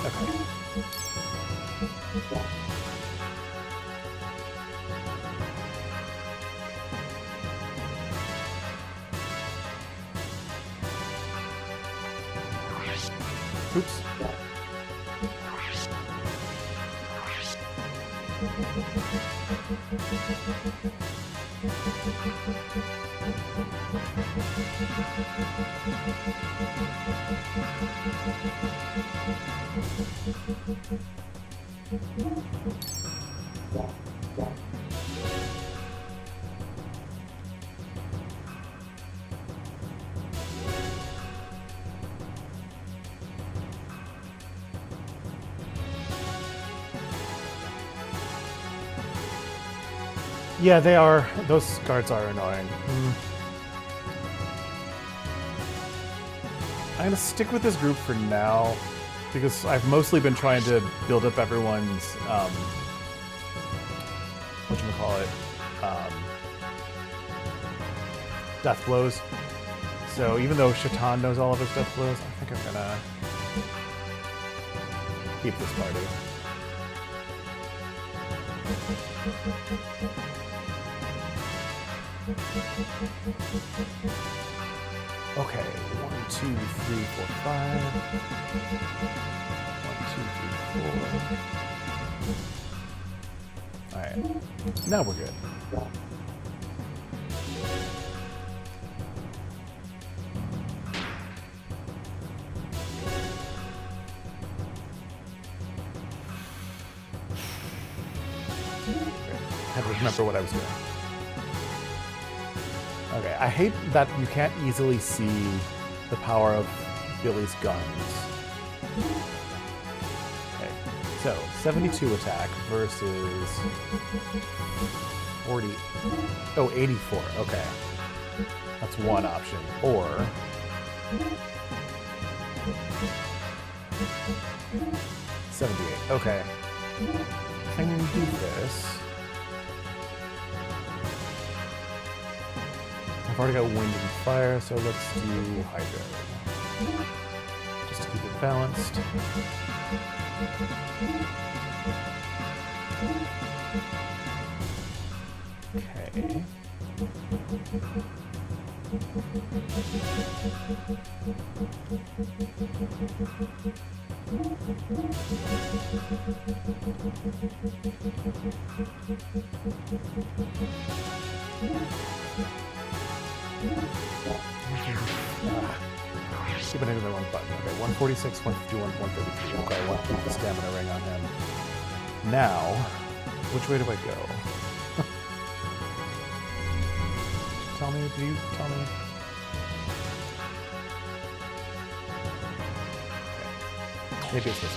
Okay. Oops. Yeah, they are. Those guards are annoying. I'm gonna stick with this group for now because I've mostly been trying to build up everyone's whatchamacallit, death blows. So even though Shaitan knows all of his death blows, I think I'm gonna keep this party. Okay, 1, 2, 3, 4, 5. 1, 2, 3, 4. Alright, now we're good. I had to remember what I was doing. Okay, I hate that you can't easily see the power of Billy's guns. Okay, so 72 attack versus 40. Oh, 84. Okay, that's one option. Or 78. Okay, I can do this. I've already got wind and fire, so let's do hydro. Just to keep it balanced. Okay. Keep it into the wrong button. Okay, 146, 151, 133. Okay, I want to keep the stamina ring on him. Now, which way do I go? Tell me, do you tell me? Maybe it's this way.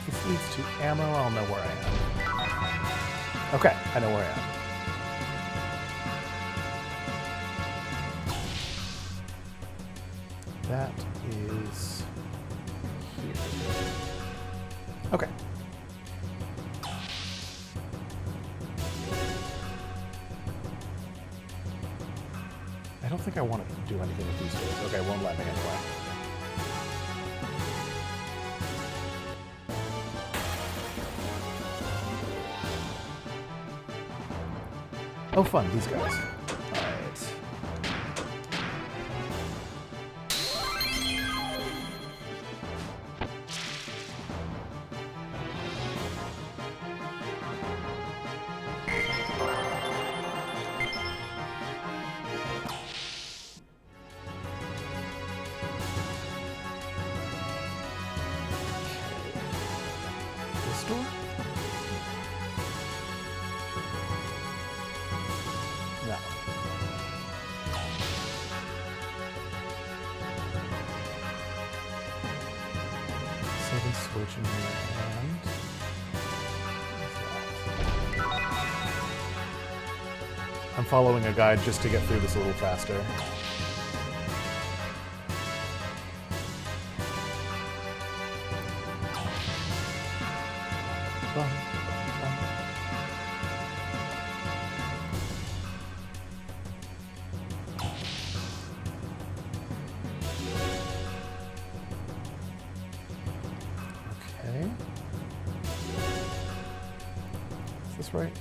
If this leads to ammo, I'll know where I am. Okay, I know where I am. That is here. Okay. I don't think I want to do anything with these doors. Okay, won't let me anyway. Oh, fun, these guys. Alright. This door? That one. Save and switch in your hand. What's that? I'm following a guide just to get through this a little faster. Bum, bum. Okay. Is this right?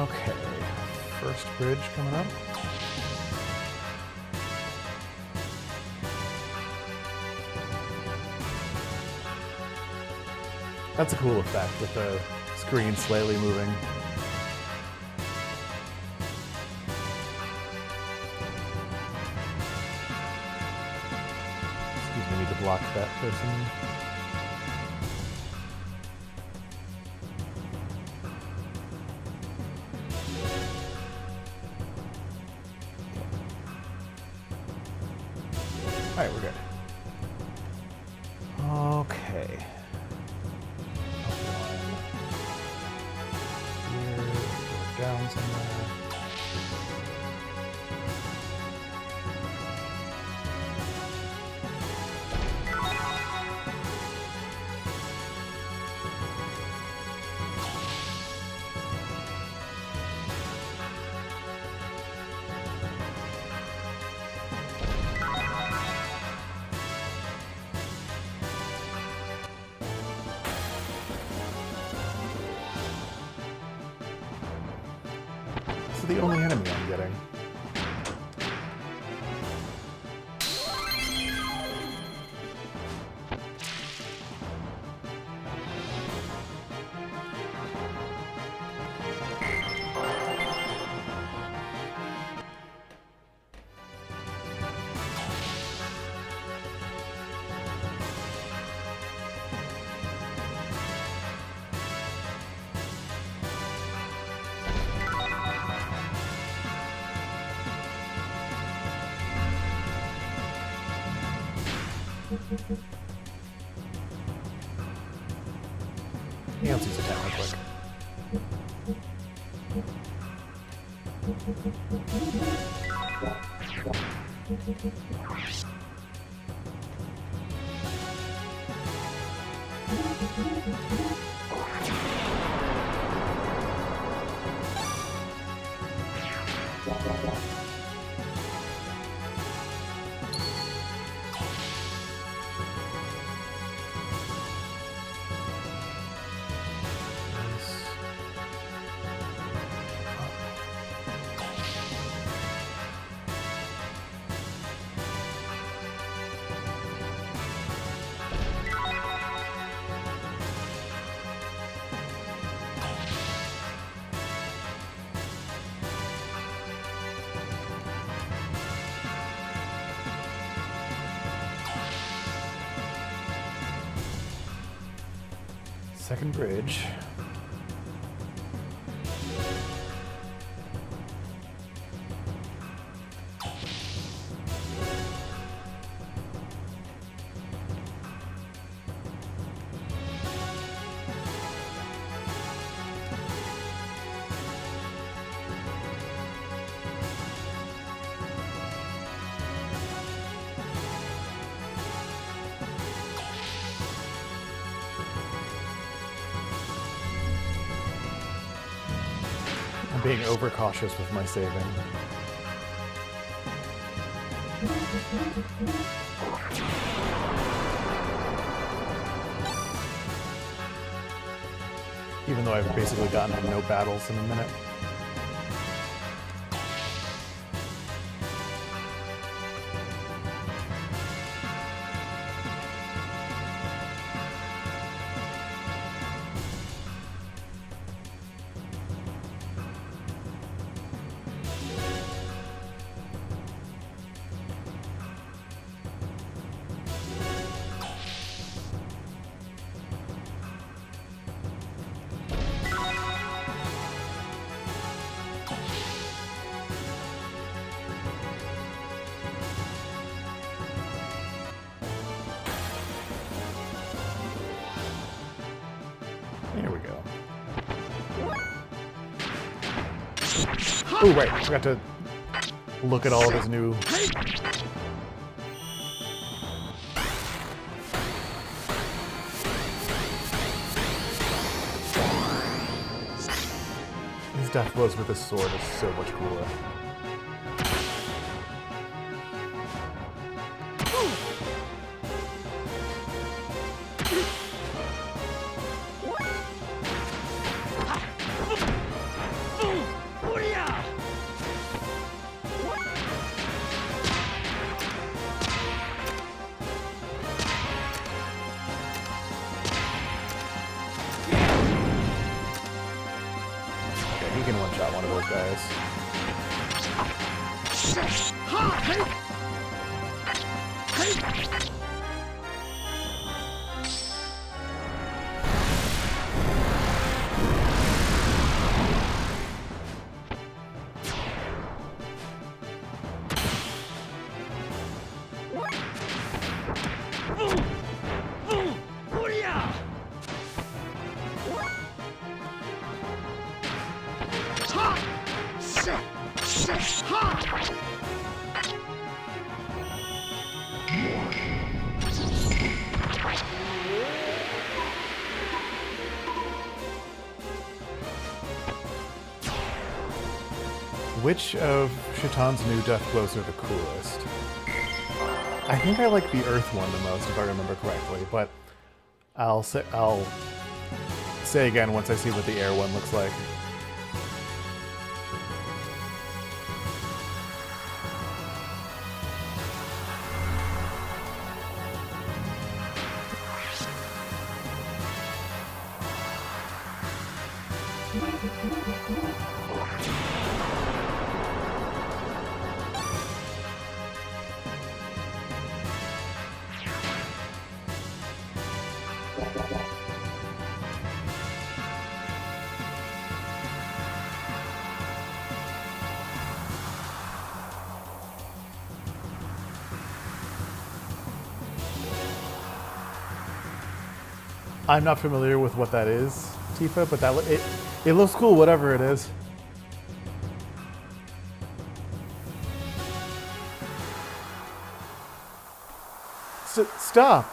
Okay, first bridge coming up. That's a cool effect with the screen slightly moving. Excuse me, need to block that person. All right, we're good. Okay. Here, go down somewhere. This is the only enemy I'm getting. Yancey's attack real quick. Second bridge. I'm being overcautious with my saving. Even though I've basically gotten in no battles in a minute. There we go. Oh, right. I forgot to look at all of his new... His death blows with his sword is so much cooler. He can one-shot one of those guys. Which of Shatan's new death blows are the coolest? I think I like the Earth one the most, if I remember correctly, but I'll say again once I see what the air one looks like. I'm not familiar with what that is, Tifa, but that it looks cool, whatever it is. Stop!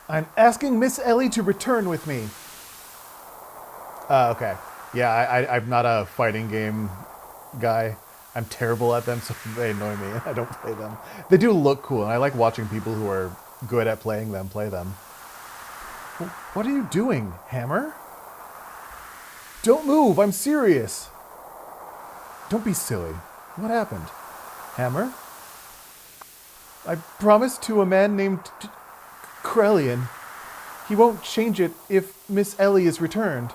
I'm asking Miss Elly to return with me. Okay. Yeah, I'm not a fighting game guy. I'm terrible at them, so they annoy me. I don't play them. They do look cool, and I like watching people who are good at playing them play them. What are you doing, Hammer? Don't move, I'm serious. Don't be silly. What happened? Hammer? I promised to a man named Krelian. He won't change it if Miss Elly is returned.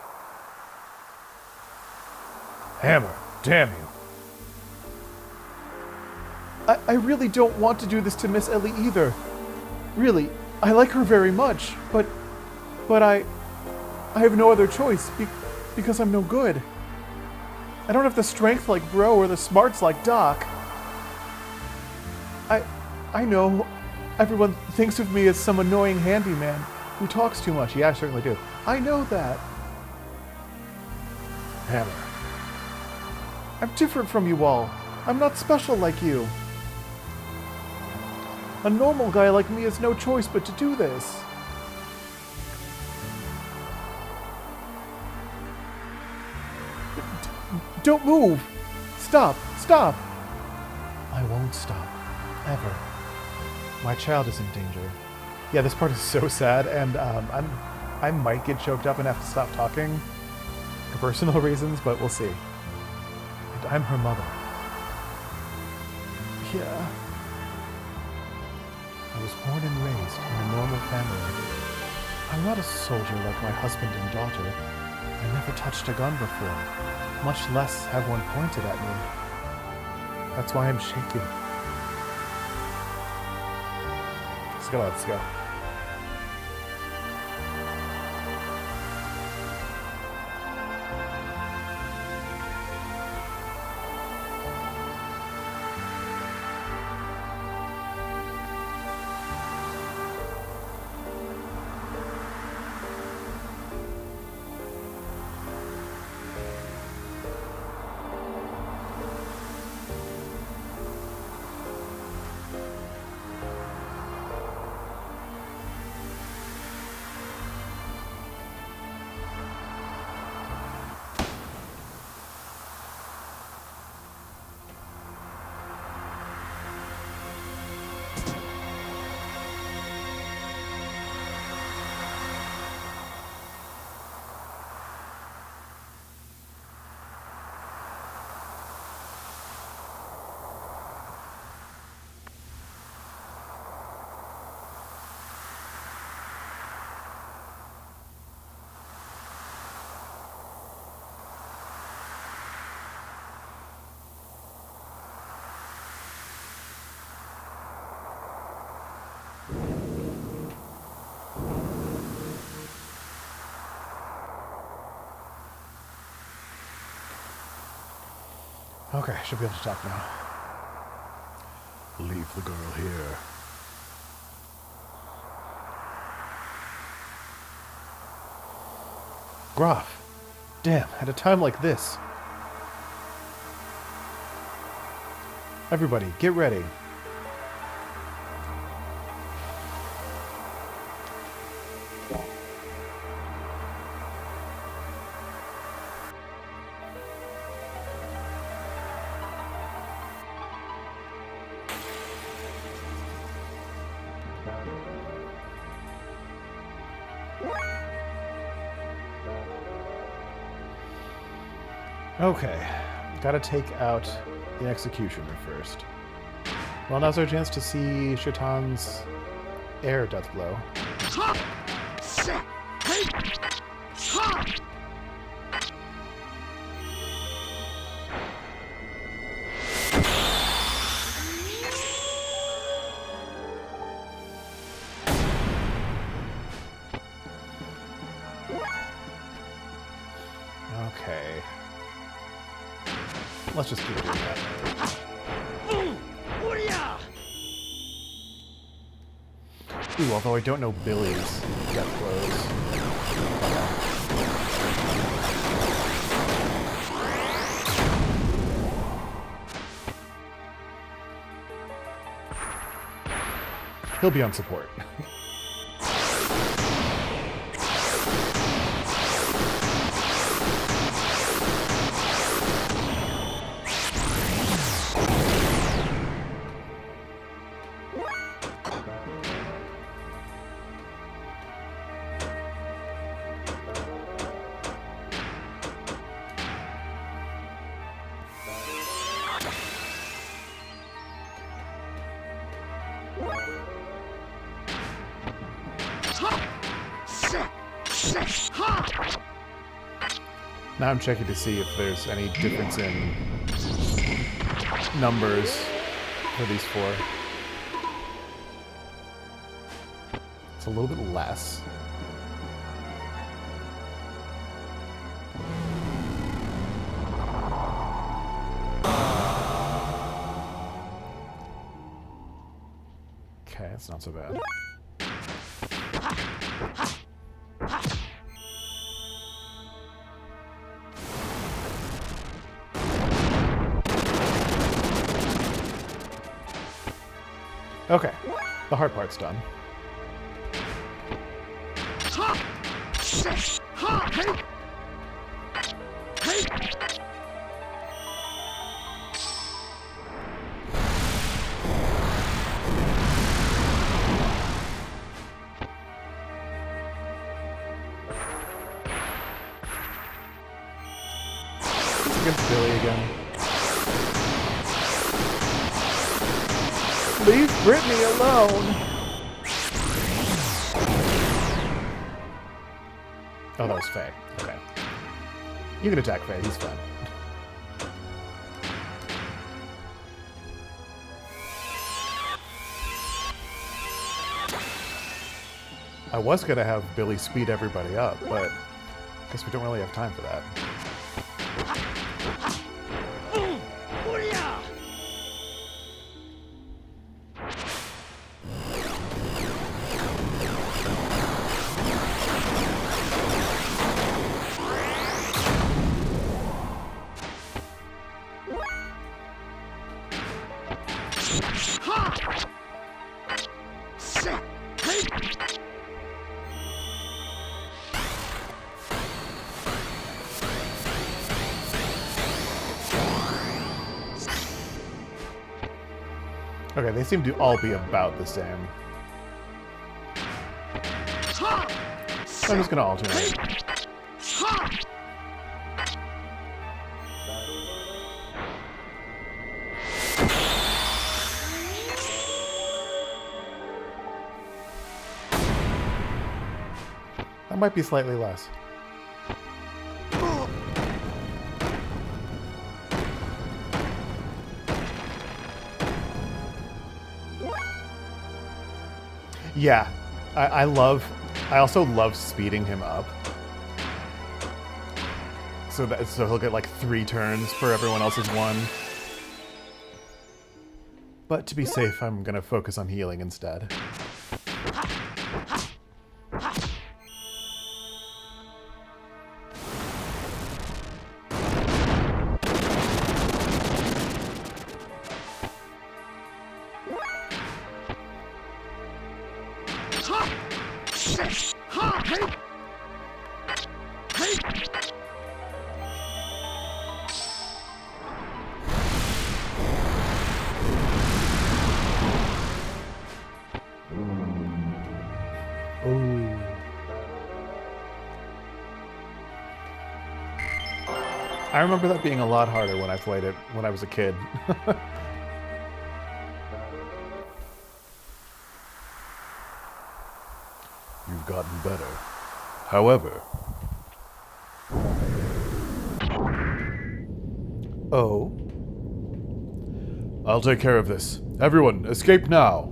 Hammer, damn you. I really don't want to do this to Miss Elly either. Really, I like her very much, but I have no other choice because I'm no good. I don't have the strength like Bro or the smarts like Doc. I know everyone thinks of me as some annoying handyman who talks too much. Yeah, I certainly do. I know that. Hammer. I'm different from you all. I'm not special like you. A normal guy like me has no choice but to do this. Don't move! Stop! Stop! I won't stop. Ever. My child is in danger. Yeah, this part is so sad, and I might get choked up and have to stop talking for personal reasons, but we'll see. And I'm her mother. Yeah. I was born and raised in a normal family. I'm not a soldier like my husband and daughter. I never touched a gun before, much less have one pointed at me. That's why I'm shaking. Let's go. Okay, I should be able to talk now. Leave the girl here. Grahf. Damn, at a time like this. Everybody, get ready. Okay, gotta take out the executioner first. Well, now's our chance to see Shaitan's air death blow. Okay. Let's just keep doing that. Ooh, although I don't know Billy's death blows. He'll be on support. Now I'm checking to see if there's any difference in numbers for these four. It's a little bit less. Okay, it's not so bad. Okay, the hard part's done. Against Billy again. Leave Brittany alone! Oh, that was Faye. Okay. You can attack Faye, he's fine. I was gonna have Billy speed everybody up, but I guess we don't really have time for that. Okay, they seem to all be about the same. I'm just gonna alternate. That might be slightly less. Yeah, I also love speeding him up. So he'll get like 3 turns for everyone else's 1. But to be safe, I'm gonna focus on healing instead. I remember that being a lot harder when I played it when I was a kid. You've gotten better. However... Oh? I'll take care of this. Everyone, escape now!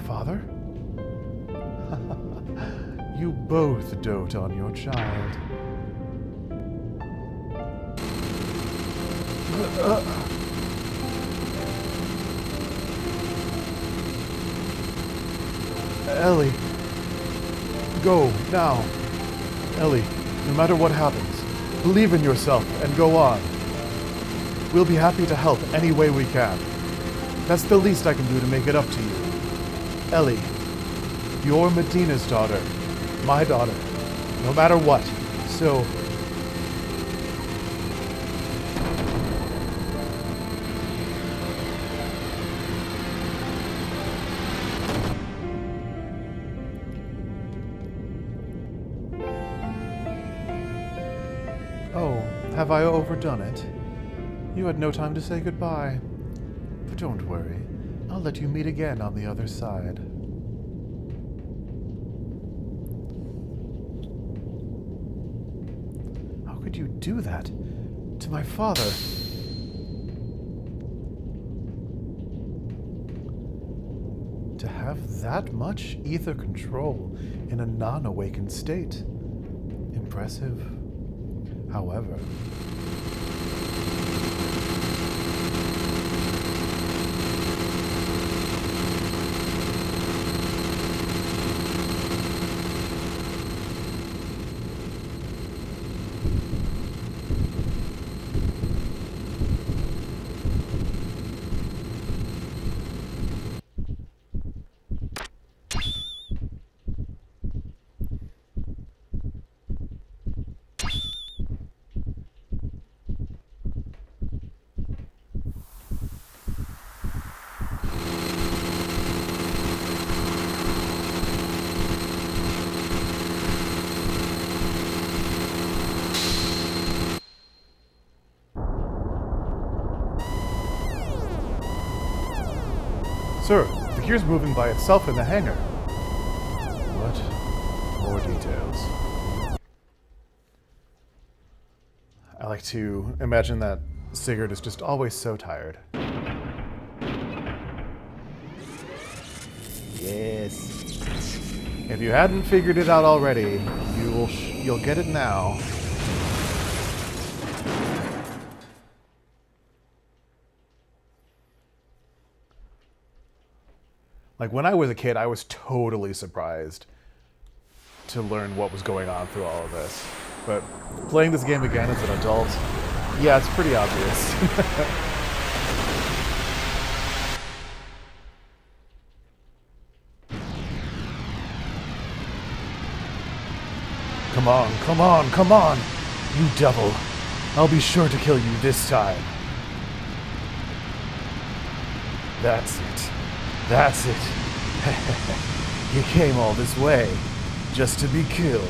Father? You both dote on your child. Elly. Go, now. Elly, no matter what happens, believe in yourself and go on. We'll be happy to help any way we can. That's the least I can do to make it up to you. Elly, you're Medina's daughter, my daughter, no matter what. So, oh, have I overdone it? You had no time to say goodbye. But don't worry, I'll let you meet again on the other side. How could you do that to my father? To have that much ether control in a non-awakened state. Impressive. However, sir, the gear's moving by itself in the hangar. What? More details. I like to imagine that Sigurd is just always so tired. Yes. If you hadn't figured it out already, you'll get it now. Like, when I was a kid, I was totally surprised to learn what was going on through all of this. But playing this game again as an adult, yeah, it's pretty obvious. Come on, come on, come on! You devil! I'll be sure to kill you this time. That's it. That's it. You came all this way just to be killed.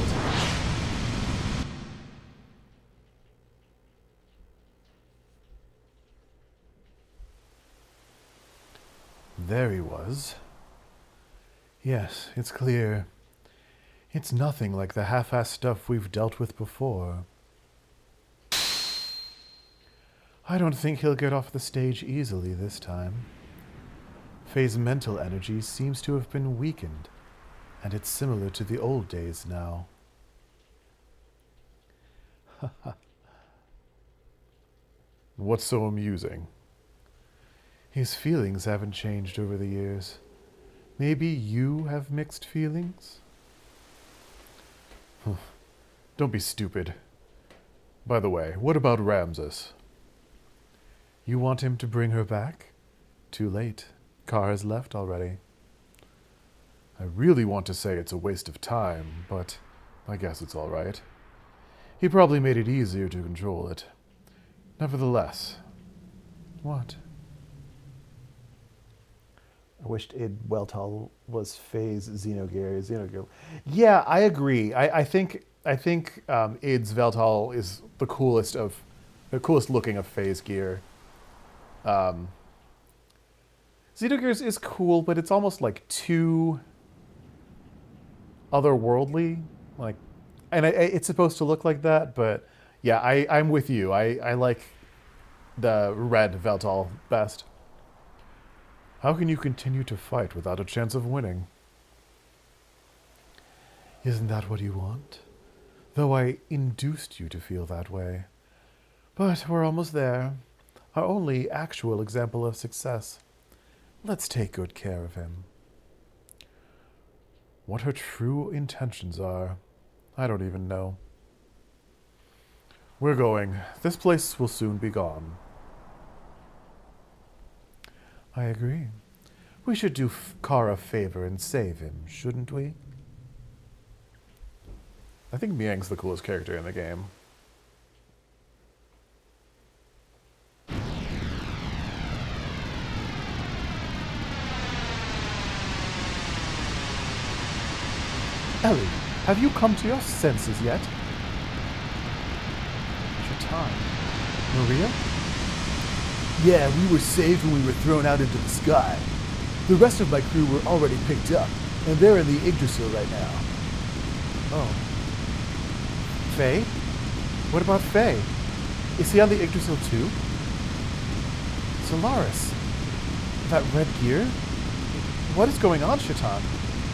There he was. Yes, it's clear. It's nothing like the half-assed stuff we've dealt with before. I don't think he'll get off the stage easily this time. Faye's mental energy seems to have been weakened, and it's similar to the old days now. What's so amusing? His feelings haven't changed over the years. Maybe you have mixed feelings? Don't be stupid. By the way, what about Ramses? You want him to bring her back? Too late. Car has left already. I really want to say it's a waste of time, but I guess it's all right. He probably made it easier to control it. Nevertheless. What? I wished Id Weltall was Faye's Xenogear. Yeah, I agree. I think Id's Weltall is the coolest looking of Faye's gear. Xenogears is cool, but it's almost like too otherworldly. Like, and it's supposed to look like that, but yeah, I'm with you. I like the red Weltall best. How can you continue to fight without a chance of winning? Isn't that what you want? Though I induced you to feel that way. But we're almost there. Our only actual example of success. Let's take good care of him. What her true intentions are, I don't even know. We're going. This place will soon be gone. I agree. We should do Kara a favor and save him, shouldn't we? I think Miang's the coolest character in the game. Elly, have you come to your senses yet? Chatan. Maria? Yeah, we were saved when we were thrown out into the sky. The rest of my crew were already picked up, and they're in the Yggdrasil right now. Oh. Faye? What about Faye? Is he on the Yggdrasil too? Solaris? That red gear? What is going on, Chatan?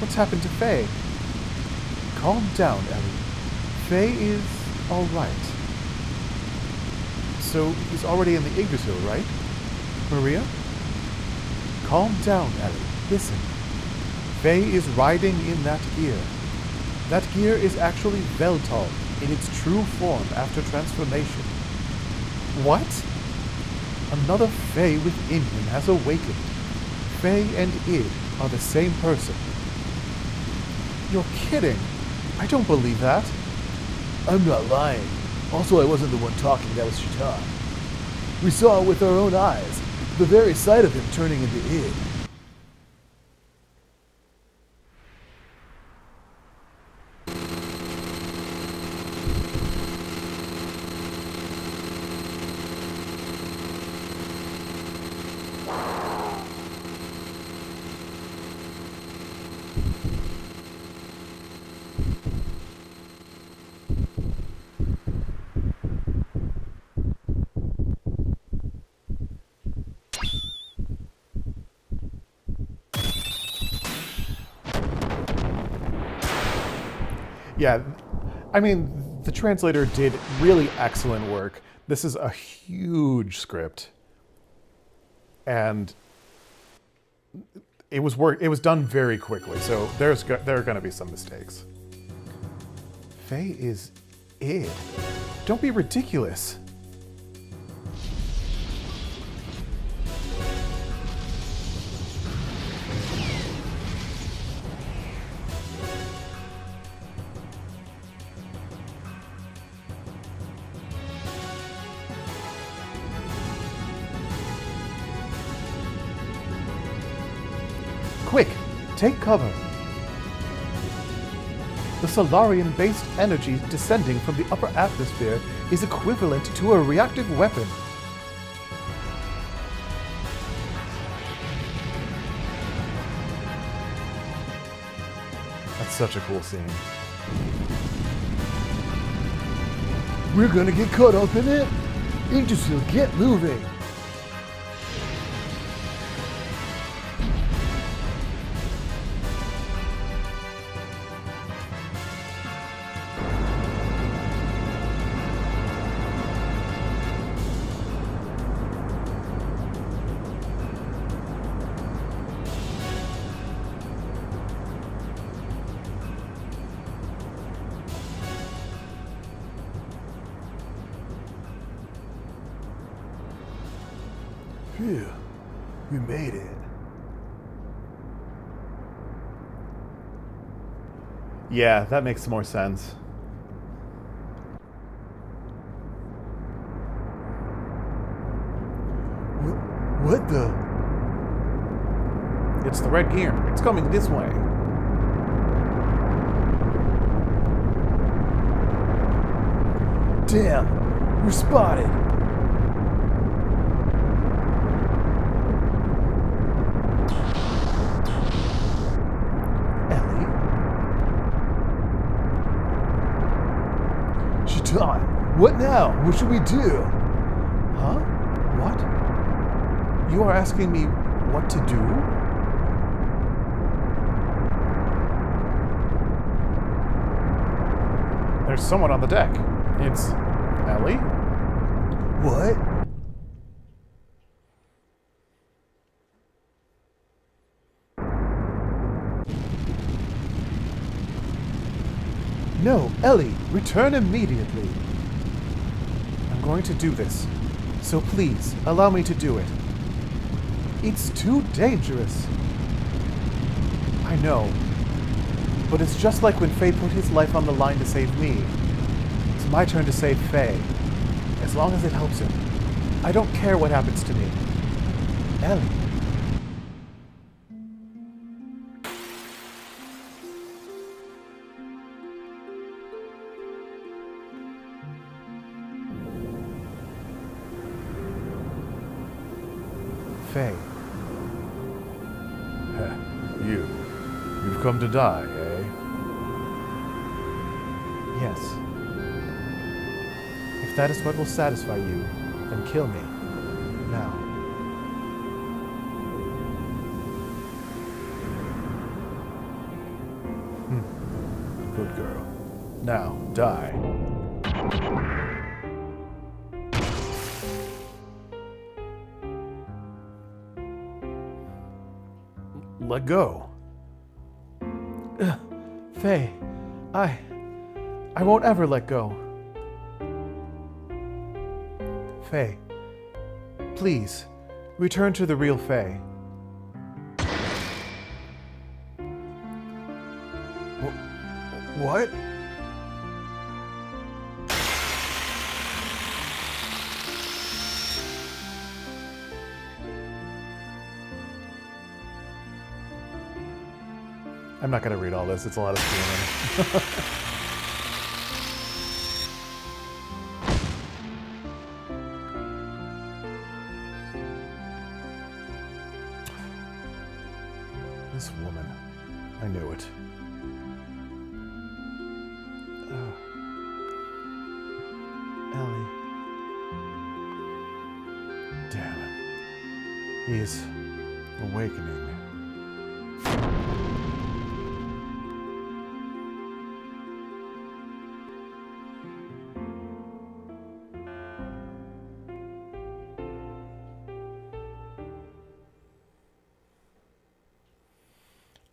What's happened to Faye? Calm down, Elly. Faye is alright. So he's already in the Yggdrasil, right? Maria? Calm down, Elly. Listen. Faye is riding in that gear. That gear is actually Veltal in its true form after transformation. What? Another Faye within him has awakened. Faye and Id are the same person. You're kidding. I don't believe that. I'm not lying. Also, I wasn't the one talking, that was Chatan. We saw it with our own eyes, the very sight of him turning into Id. Yeah, I mean, the translator did really excellent work. This is a huge script. And it was done very quickly, so there are going to be some mistakes. Faye is Id. Don't be ridiculous. Quick, take cover. The Solarian-based energy descending from the upper atmosphere is equivalent to a reactive weapon. That's such a cool scene. We're gonna get caught up in it? Yggdrasil, get moving! Phew, we made it. Yeah, that makes more sense. What the? It's the red gear. It's coming this way. Damn, we're spotted. Chatan, what now? What should we do? Huh? What? You are asking me what to do? There's someone on the deck. It's Elly? What? No, Elly, return immediately. I'm going to do this, so please allow me to do it. It's too dangerous. I know. But it's just like when Faye put his life on the line to save me. It's my turn to save Faye. As long as it helps him. I don't care what happens to me. Elly. Faye. You've come to die, eh? Yes. If that is what will satisfy you, then kill me. Now. Good girl. Now, die. Let go. Faye, I won't ever let go. Faye, please, return to the real Faye. What? I'm not going to read all this. It's a lot of screaming. This woman. I knew it. Elly. Damn it. He's awakening.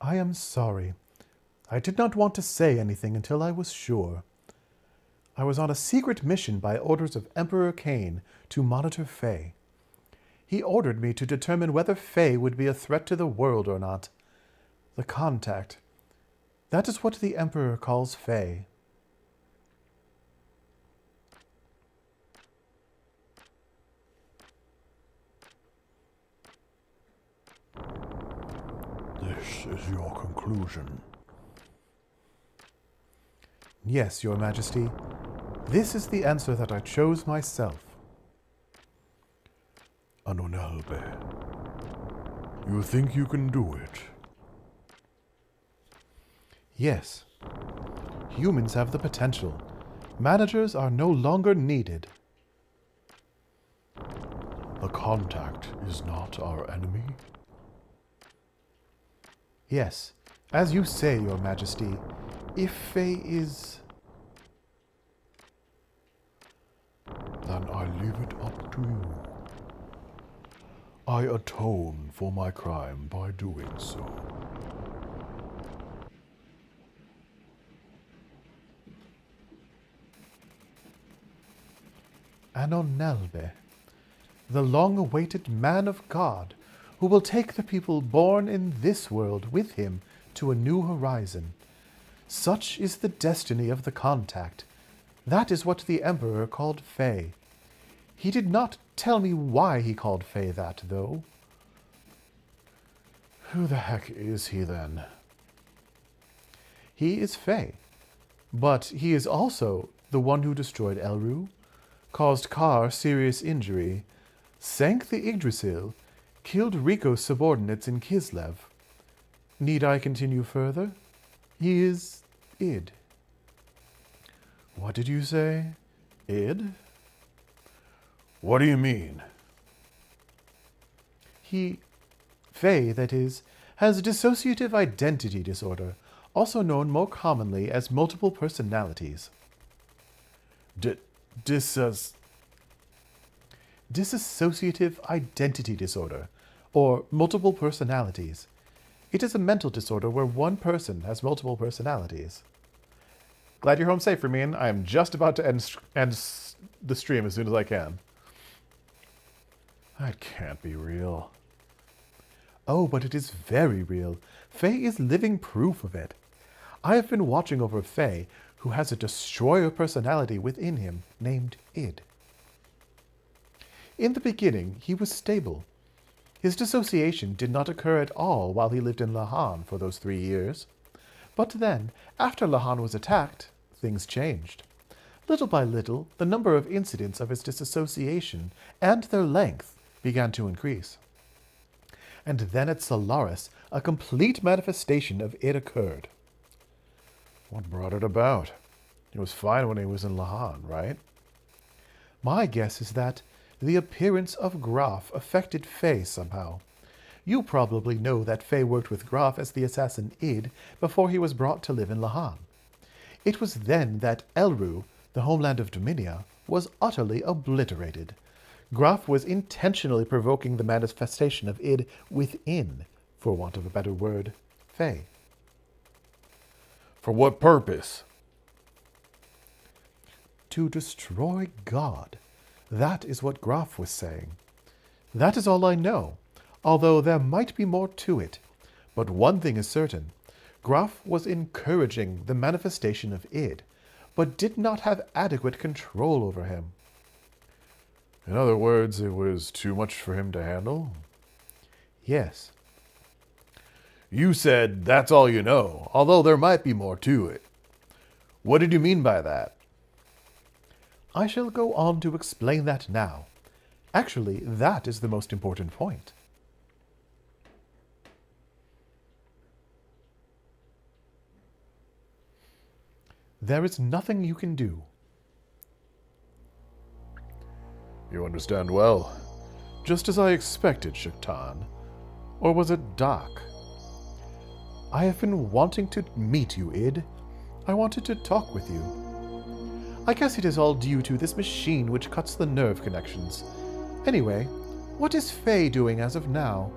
I am sorry. I did not want to say anything until I was sure. I was on a secret mission by orders of Emperor Cain to monitor Faye. He ordered me to determine whether Faye would be a threat to the world or not. The contact. That is what the Emperor calls Faye. This is your conclusion. Yes, Your Majesty. This is the answer that I chose myself. Anonelbe, you think you can do it? Yes. Humans have the potential. Managers are no longer needed. The contact is not our enemy? Yes, as you say, Your Majesty, if Faye is... Then I leave it up to you. I atone for my crime by doing so. Anonelbe, the long-awaited man of God, who will take the people born in this world with him to a new horizon. Such is the destiny of the contact. That is what the Emperor called Faye. He did not tell me why he called Faye that, though. Who the heck is he then? He is Faye, but he is also the one who destroyed Elru, caused Kar serious injury, sank the Yggdrasil, killed Rico's subordinates in Kislev. Need I continue further? He is id. What did you say? Id? What do you mean? Faye, that is, has dissociative identity disorder, also known more commonly as multiple personalities. Dissociative identity disorder, or multiple personalities. It is a mental disorder where one person has multiple personalities. Glad you're home safe, Rameen. I am just about to end the stream as soon as I can. That can't be real. Oh, but it is very real. Faye is living proof of it. I have been watching over Faye, who has a destroyer personality within him named Id. In the beginning, he was stable. His dissociation did not occur at all while he lived in Lahan for those 3 years. But then, after Lahan was attacked, things changed. Little by little, the number of incidents of his disassociation and their length began to increase. And then at Solaris, a complete manifestation of it occurred. What brought it about? He was fine when he was in Lahan, right? My guess is that the appearance of Grahf affected Faye somehow. You probably know that Faye worked with Grahf as the assassin Id before he was brought to live in Lahan. It was then that Elru, the homeland of Dominia, was utterly obliterated. Grahf was intentionally provoking the manifestation of Id within, for want of a better word, Faye. For what purpose? To destroy God. That is what Grahf was saying. That is all I know, although there might be more to it. But one thing is certain. Grahf was encouraging the manifestation of Id, but did not have adequate control over him. In other words, it was too much for him to handle? Yes. You said that's all you know, although there might be more to it. What did you mean by that? I shall go on to explain that now. Actually, that is the most important point. There is nothing you can do. You understand well. Just as I expected, Shuktan. Or was it Doc? I have been wanting to meet you, Id. I wanted to talk with you. I guess it is all due to this machine which cuts the nerve connections. Anyway, what is Faye doing as of now?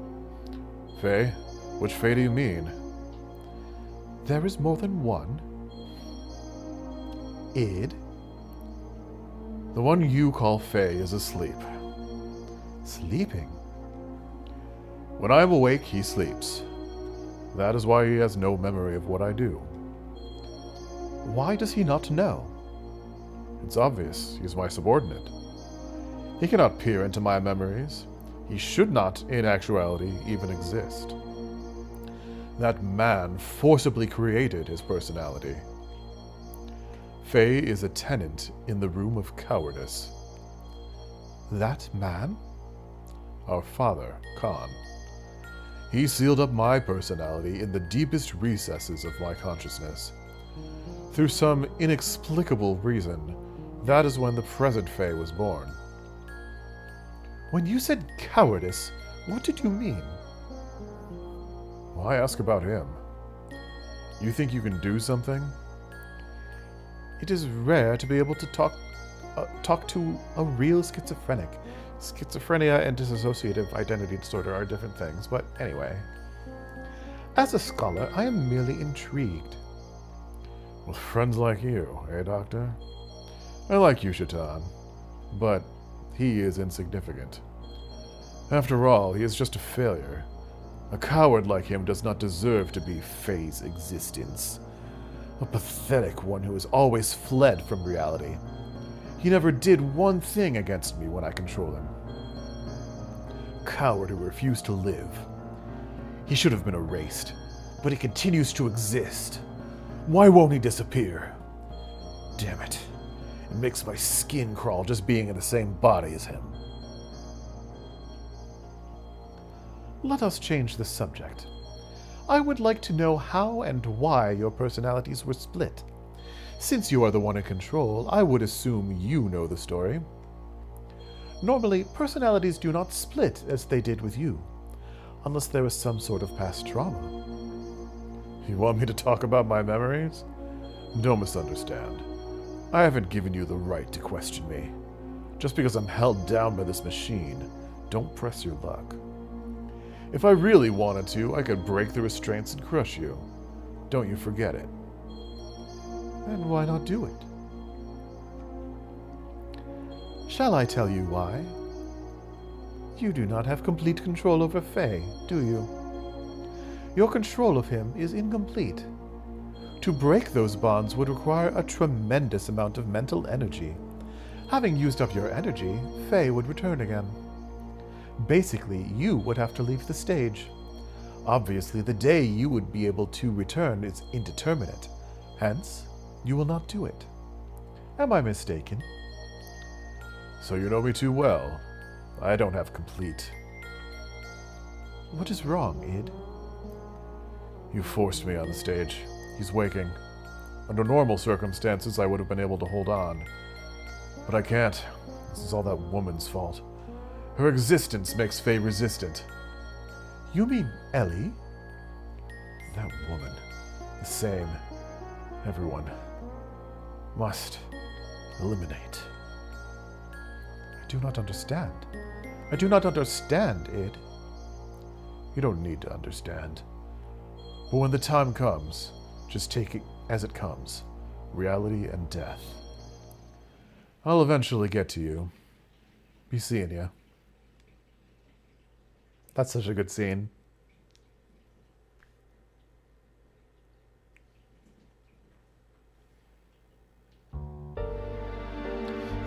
Faye? Which Faye do you mean? There is more than one. Id? The one you call Faye is asleep. Sleeping? When I am awake, he sleeps. That is why he has no memory of what I do. Why does he not know? It's obvious. He's my subordinate. He cannot peer into my memories. He should not, in actuality, even exist. That man forcibly created his personality. Faye is a tenant in the room of cowardice. That man? Our father, Khan. He sealed up my personality in the deepest recesses of my consciousness. Through some inexplicable reason, that is when the present Faye was born. When you said cowardice, what did you mean? Why ask about him? You think you can do something? It is rare to be able to talk to a real schizophrenic. Schizophrenia and dissociative identity disorder are different things, but anyway. As a scholar, I am merely intrigued. With friends like you, eh, Doctor? I like you, Shaitan, but he is insignificant. After all, he is just a failure. A coward like him does not deserve to be Faye's existence. A pathetic one who has always fled from reality. He never did one thing against me when I controlled him. Coward who refused to live. He should have been erased, but he continues to exist. Why won't he disappear? Damn it. It makes my skin crawl just being in the same body as him. Let us change the subject. I would like to know how and why your personalities were split. Since you are the one in control, I would assume you know the story. Normally, personalities do not split as they did with you, unless there is some sort of past trauma. You want me to talk about my memories? Don't misunderstand. I haven't given you the right to question me. Just because I'm held down by this machine, don't press your luck. If I really wanted to, I could break the restraints and crush you. Don't you forget it. Then why not do it? Shall I tell you why? You do not have complete control over Faye, do you? Your control of him is incomplete. To break those bonds would require a tremendous amount of mental energy. Having used up your energy, Faye would return again. Basically, you would have to leave the stage. Obviously, the day you would be able to return is indeterminate. Hence, you will not do it. Am I mistaken? So you know me too well. I don't have complete. What is wrong, Id? You forced me on the stage. He's waking. Under normal circumstances, I would have been able to hold on. But I can't. This is all that woman's fault. Her existence makes Faye resistant. You mean Elly? That woman. The same. Everyone. Must eliminate. I do not understand. I do not understand, Id. You don't need to understand. But when the time comes, just take it as it comes. Reality and death. I'll eventually get to you. Be seeing ya. That's such a good scene.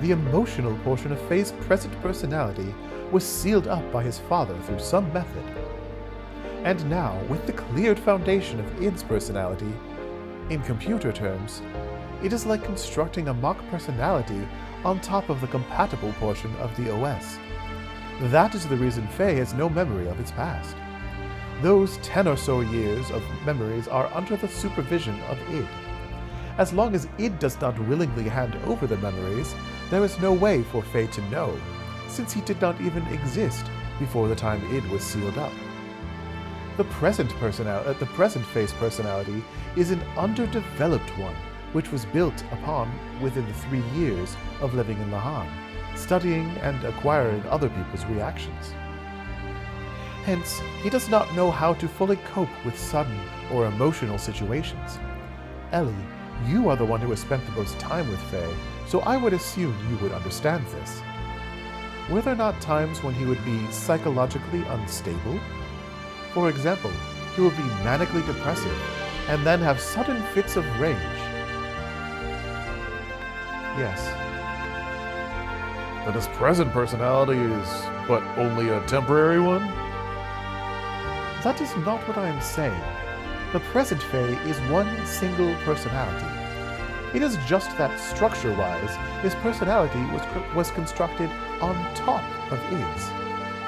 The emotional portion of Faye's present personality was sealed up by his father through some method. And now, with the cleared foundation of Id's personality, in computer terms, it is like constructing a mock personality on top of the compatible portion of the OS. That is the reason Faye has no memory of its past. Those 10 or so years of memories are under the supervision of Id. As long as Id does not willingly hand over the memories, there is no way for Faye to know, since he did not even exist before the time Id was sealed up. The present Faye's personality is an underdeveloped one, which was built upon within the 3 years of living in Lahan, studying and acquiring other people's reactions. Hence, he does not know how to fully cope with sudden or emotional situations. Elly, you are the one who has spent the most time with Faye, so I would assume you would understand this. Were there not times when he would be psychologically unstable? For example, he would be manically depressive, and then have sudden fits of rage. Yes. Then his present personality is but only a temporary one? That is not what I am saying. The present Faye is one single personality. It is just that structure-wise, his personality was constructed on top of Id's,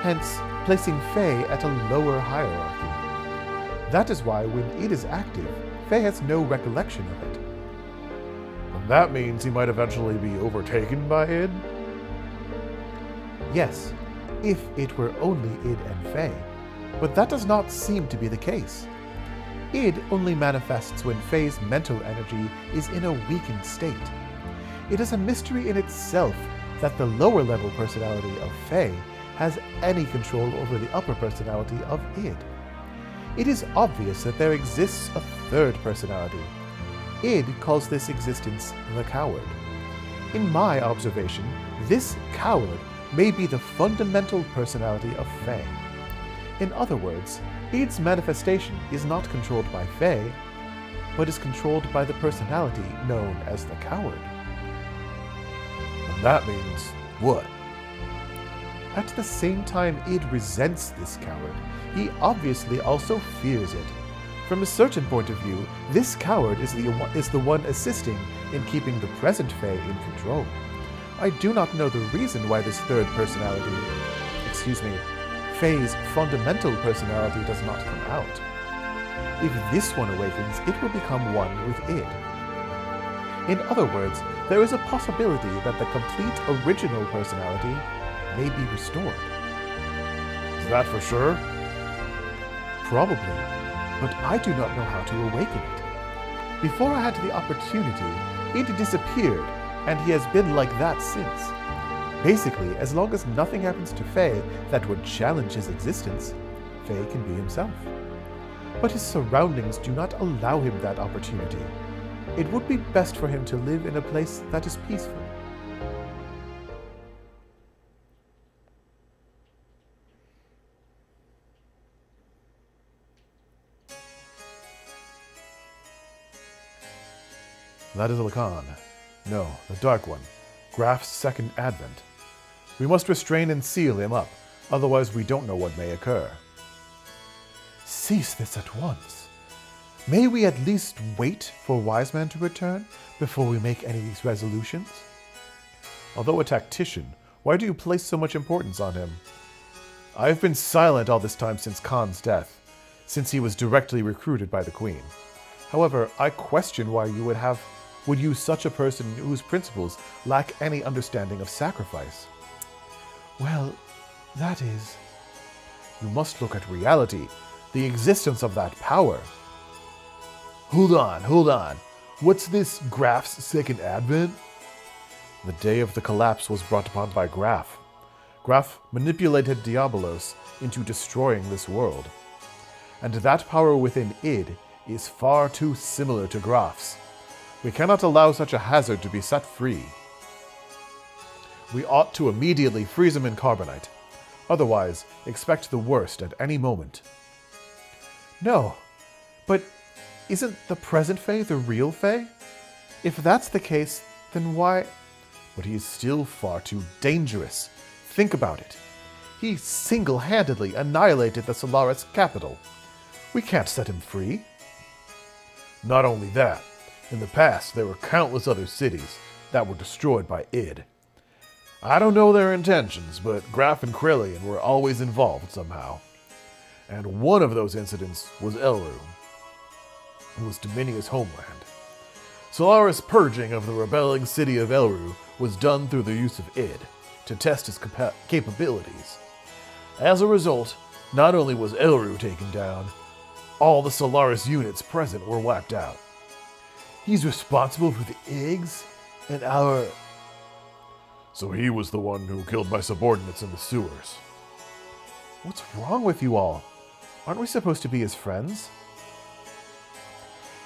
hence placing Faye at a lower hierarchy. That is why when Id is active, Faye has no recollection of it. And that means he might eventually be overtaken by Id? Yes, if it were only Id and Faye, but that does not seem to be the case. Id only manifests when Faye's mental energy is in a weakened state. It is a mystery in itself that the lower level personality of Faye has any control over the upper personality of Id. It is obvious that there exists a third personality. Id calls this existence the coward. In my observation, this coward may be the fundamental personality of Faye. In other words, Id's manifestation is not controlled by Faye, but is controlled by the personality known as the coward. And that means what? At the same time Id resents this coward, he obviously also fears it. From a certain point of view, this coward is the one assisting in keeping the present Faye in control. I do not know the reason why this third personality, Faye's fundamental personality does not come out. If this one awakens, it will become one with Id. In other words, there is a possibility that the complete original personality may be restored. Is that for sure? Probably, but I do not know how to awaken it. Before I had the opportunity, Id disappeared, and he has been like that since. Basically, as long as nothing happens to Faye that would challenge his existence, Faye can be himself. But his surroundings do not allow him that opportunity. It would be best for him to live in a place that is peaceful. That is Lacan. No, the Dark One. Grahf's second advent. We must restrain and seal him up, otherwise we don't know what may occur. Cease this at once. May we at least wait for Wise Man to return before we make any resolutions? Although a tactician, why do you place so much importance on him? I have been silent all this time since Khan's death, since he was directly recruited by the Queen. However, I question why you would use such a person whose principles lack any understanding of sacrifice. Well, that is... You must look at reality, the existence of that power. Hold on. What's this Grahf's second advent? The day of the collapse was brought upon by Grahf. Grahf manipulated Diabolos into destroying this world. And that power within id is far too similar to Grahf's. We cannot allow such a hazard to be set free. We ought to immediately freeze him in carbonite. Otherwise, expect the worst at any moment. No, but isn't the present Fae the real Fae? If that's the case, then why... But he is still far too dangerous. Think about it. He single-handedly annihilated the Solaris capital. We can't set him free. Not only that, in the past there were countless other cities that were destroyed by id. I don't know their intentions, but Grahf and Krelian were always involved somehow. And one of those incidents was Elru. It was Dominia's homeland. Solaris' purging of the rebelling city of Elru was done through the use of id, to test his capabilities. As a result, not only was Elru taken down, all the Solaris units present were wiped out. He's responsible for the eggs and our... So he was the one who killed my subordinates in the sewers. What's wrong with you all? Aren't we supposed to be his friends?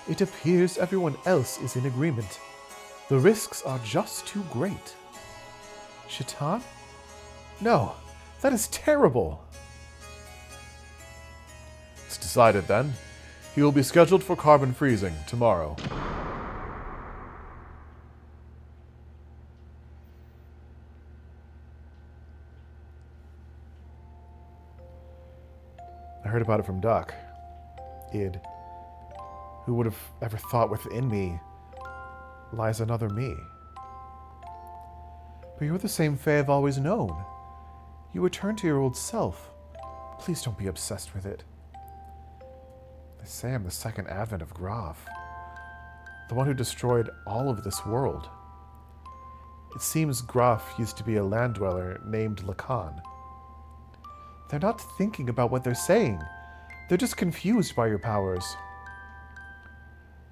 It appears everyone else is in agreement. The risks are just too great. Shaitan? No, that is terrible. It's decided then. He will be scheduled for carbon freezing tomorrow. I heard about it from Doc. Id. Who would have ever thought within me lies another me? But you're the same Fae I've always known. You return to your old self. Please don't be obsessed with it. They say I'm the second advent of Grahf. The one who destroyed all of this world. It seems Grahf used to be a land dweller named Lacan. They're not thinking about what they're saying. They're just confused by your powers.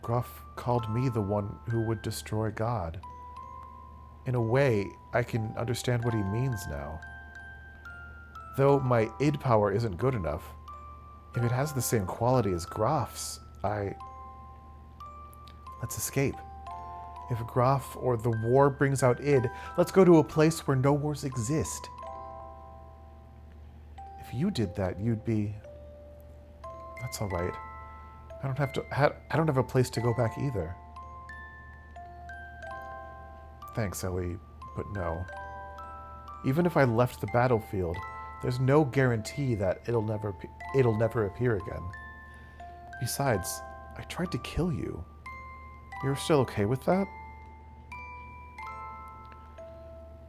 Grahf called me the one who would destroy God. In a way, I can understand what he means now. Though my id power isn't good enough, if it has the same quality as Grahf's, Let's escape. If Grahf or the war brings out id, let's go to a place where no wars exist. If you did that, you'd be... That's all right. I don't have a place to go back either. Thanks, Elly, but no. Even if I left the battlefield, there's no guarantee that it'll never appear again. Besides, I tried to kill you. You're still okay with that?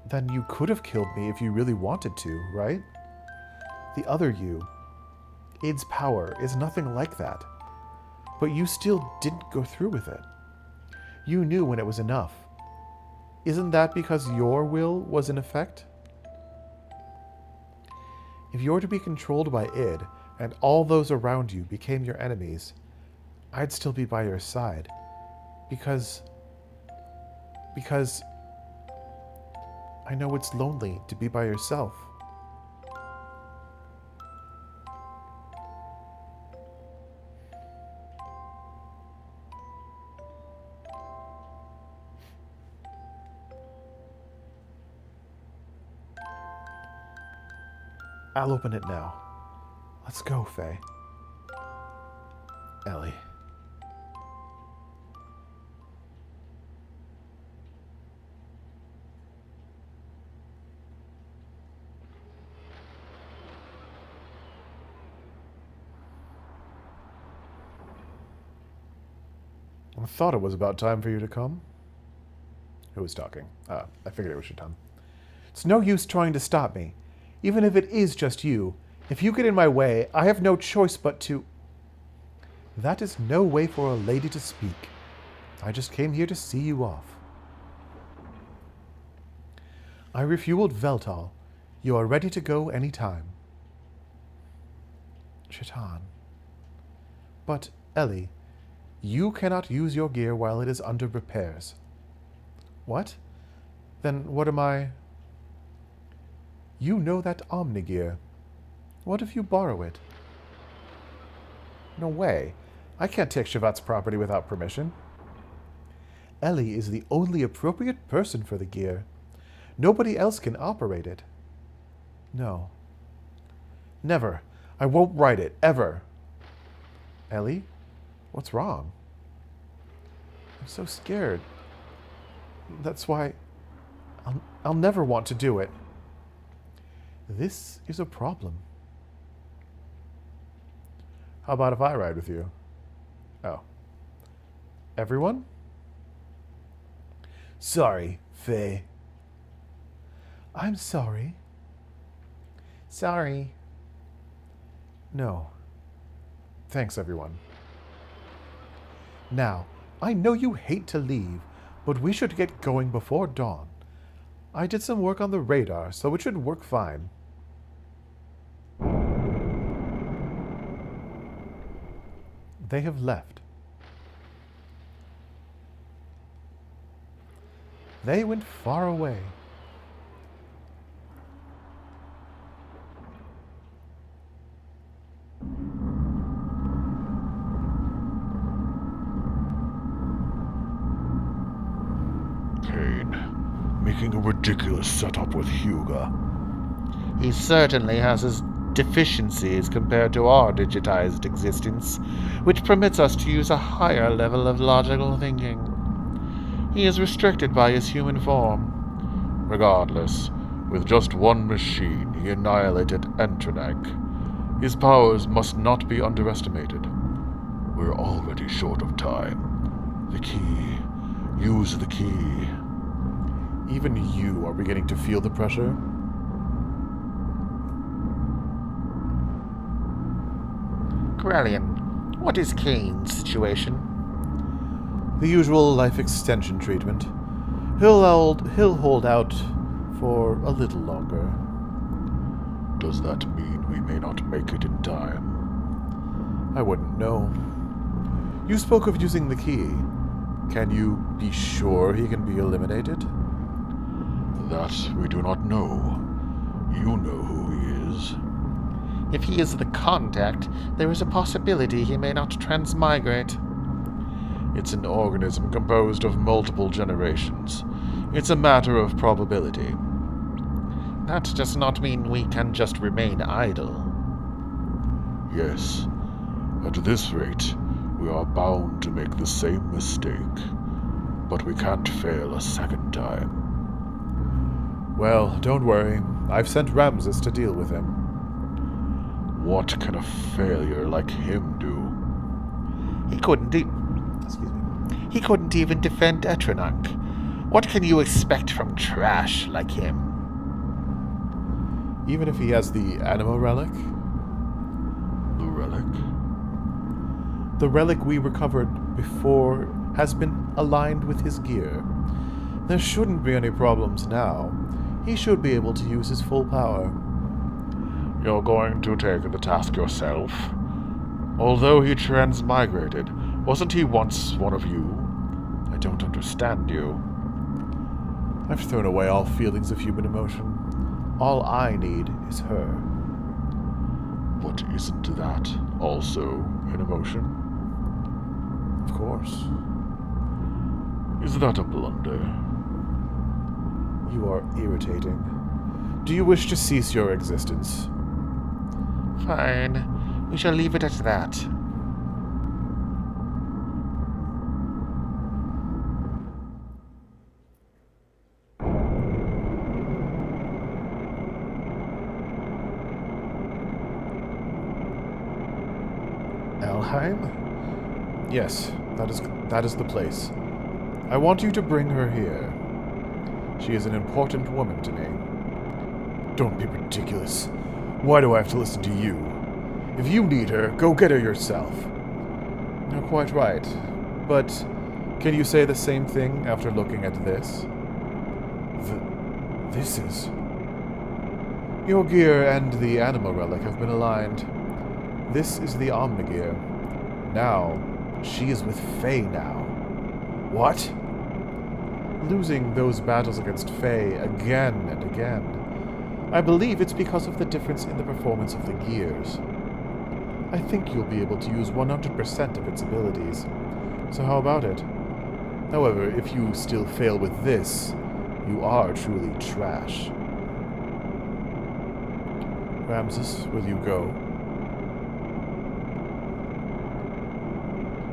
Then you could have killed me if you really wanted to, right? The other you, id's power, is nothing like that. But you still didn't go through with it. You knew when it was enough. Isn't that because your will was in effect? If you're to be controlled by id, and all those around you became your enemies, I'd still be by your side. Because I know it's lonely to be by yourself. I'll open it now. Let's go, Faye. Elly. I thought it was about time for you to come. Who was talking? I figured it was Shatan. It's no use trying to stop me. Even if it is just you, if you get in my way, I have no choice but to... That is no way for a lady to speak. I just came here to see you off. I refueled Veltal. You are ready to go any time. Shatan. But, Elly, you cannot use your gear while it is under repairs. What? Then what am I... You know that Omnigear. What if you borrow it? No way. I can't take Shavat's property without permission. Elly is the only appropriate person for the gear. Nobody else can operate it. No. Never. I won't ride it, ever. Elly? What's wrong? I'm so scared. That's why I'll never want to do it. This is a problem. How about if I ride with you? Oh. Everyone? Sorry, Faye. I'm sorry. Sorry. No. Thanks, everyone. Now, I know you hate to leave, but we should get going before dawn. I did some work on the radar, so it should work fine. They have left. They went far away. Making a ridiculous setup with Hyuga. He certainly has his deficiencies compared to our digitized existence, which permits us to use a higher level of logical thinking. He is restricted by his human form. Regardless, with just one machine, he annihilated Entranek. His powers must not be underestimated. We're already short of time. The key. Use the key. Even you are beginning to feel the pressure. Krelian, what is Kane's situation? The usual life extension treatment. He'll hold out for a little longer. Does that mean we may not make it in time? I wouldn't know. You spoke of using the key. Can you be sure he can be eliminated? That we do not know. You know who he is. If he is the contact, there is a possibility he may not transmigrate. It's an organism composed of multiple generations. It's a matter of probability. That does not mean we can just remain idle. Yes. At this rate, we are bound to make the same mistake. But we can't fail a second time. Well, don't worry. I've sent Ramses to deal with him. What can a failure like him do? He couldn't He couldn't even defend Etranok. What can you expect from trash like him? Even if he has the Anima Relic? The relic? The relic we recovered before has been aligned with his gear. There shouldn't be any problems now. He should be able to use his full power. You're going to take the task yourself? Although he transmigrated, wasn't he once one of you? I don't understand you. I've thrown away all feelings of human emotion. All I need is her. But isn't that also an emotion? Of course. Is that a blunder? You are irritating. Do you wish to cease your existence? Fine. We shall leave it at that. Elheim? Yes, that is That is the place. I want you to bring her here. She is an important woman to me. Don't be ridiculous. Why do I have to listen to you? If you need her, go get her yourself. You're quite right. But can you say the same thing after looking at this? This is... Your gear and the animal relic have been aligned. This is the Omnigear. Now, she is with Faye now. What? Losing those battles against Faye again and again. I believe it's because of the difference in the performance of the gears. I think you'll be able to use 100% of its abilities. So how about it? However, if you still fail with this, you are truly trash. Ramses, will you go?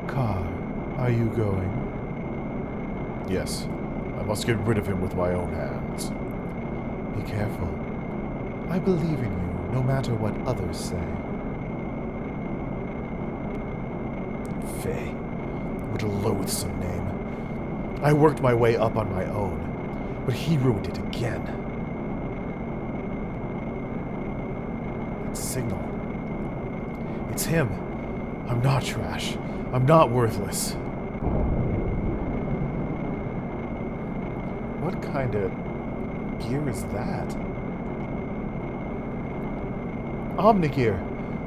Car, are you going? Yes. I must get rid of him with my own hands. Be careful. I believe in you, no matter what others say. Faye. What a loathsome name. I worked my way up on my own, but he ruined it again. That signal. It's him. I'm not trash. I'm not worthless. What kind of gear is that? Omnigear.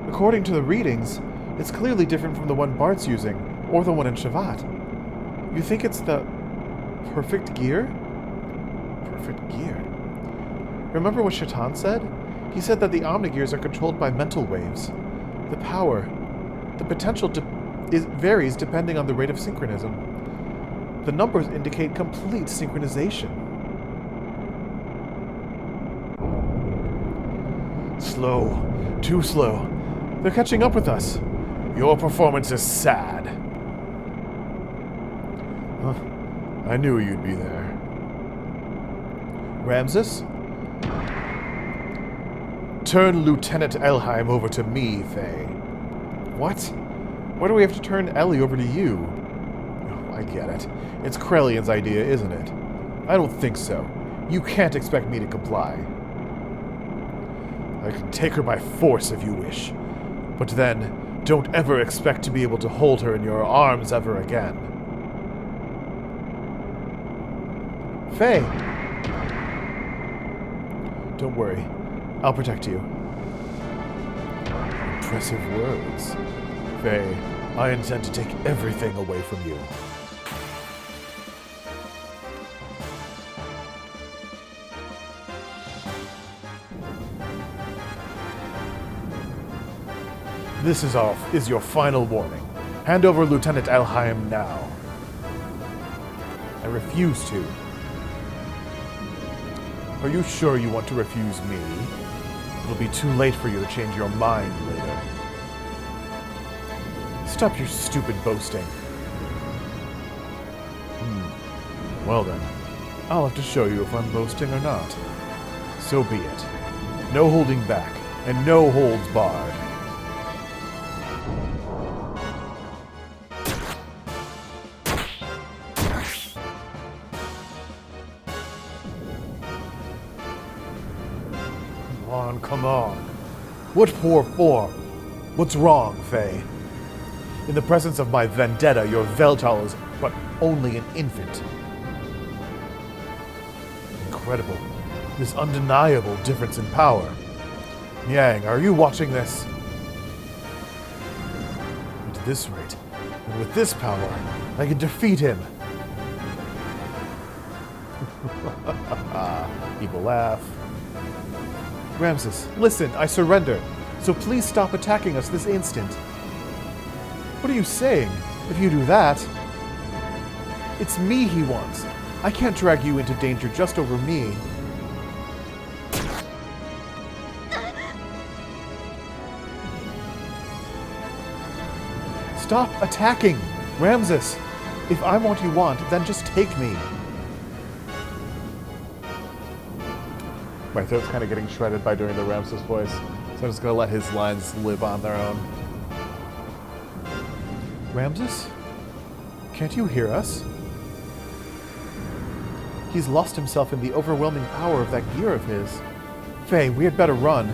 According to the readings, it's clearly different from the one Bart's using, or the one in Shavat. You think it's the perfect gear? Perfect gear. Remember what Shaitan said? He said that the Omnigears are controlled by mental waves. The power, the potential varies depending on the rate of synchronism. The numbers indicate complete synchronization. Slow. Too slow. They're catching up with us. Your performance is sad. Huh. I knew you'd be there. Ramses? Turn Lieutenant Elheim over to me, Faye. What? Why do we have to turn Elly over to you? Oh, I get it. It's Krelian's idea, isn't it? I don't think so. You can't expect me to comply. I can take her by force if you wish. But then, don't ever expect to be able to hold her in your arms ever again. Faye! Don't worry. I'll protect you. Impressive words. Faye, I intend to take everything away from you. This is your final warning. Hand over Lieutenant Elheim now. I refuse to. Are you sure you want to refuse me? It'll be too late for you to change your mind later. Stop your stupid boasting. Well then, I'll have to show you if I'm boasting or not. So be it. No holding back, and no holds barred. Come on. What poor form? What's wrong, Faye? In the presence of my vendetta, your Veltal is but only an infant. Incredible. This undeniable difference in power. Yang, are you watching this? At this rate, and with this power, I can defeat him. People laugh. Ramses, listen, I surrender. So please stop attacking us this instant. What are you saying? If you do that... It's me he wants. I can't drag you into danger just over me. Stop attacking! Ramses! If I'm what you want, then just take me. My throat's kind of getting shredded by doing the Ramses voice, so I'm just going to let his lines live on their own. Ramses? Can't you hear us? He's lost himself in the overwhelming power of that gear of his. Faye, we had better run.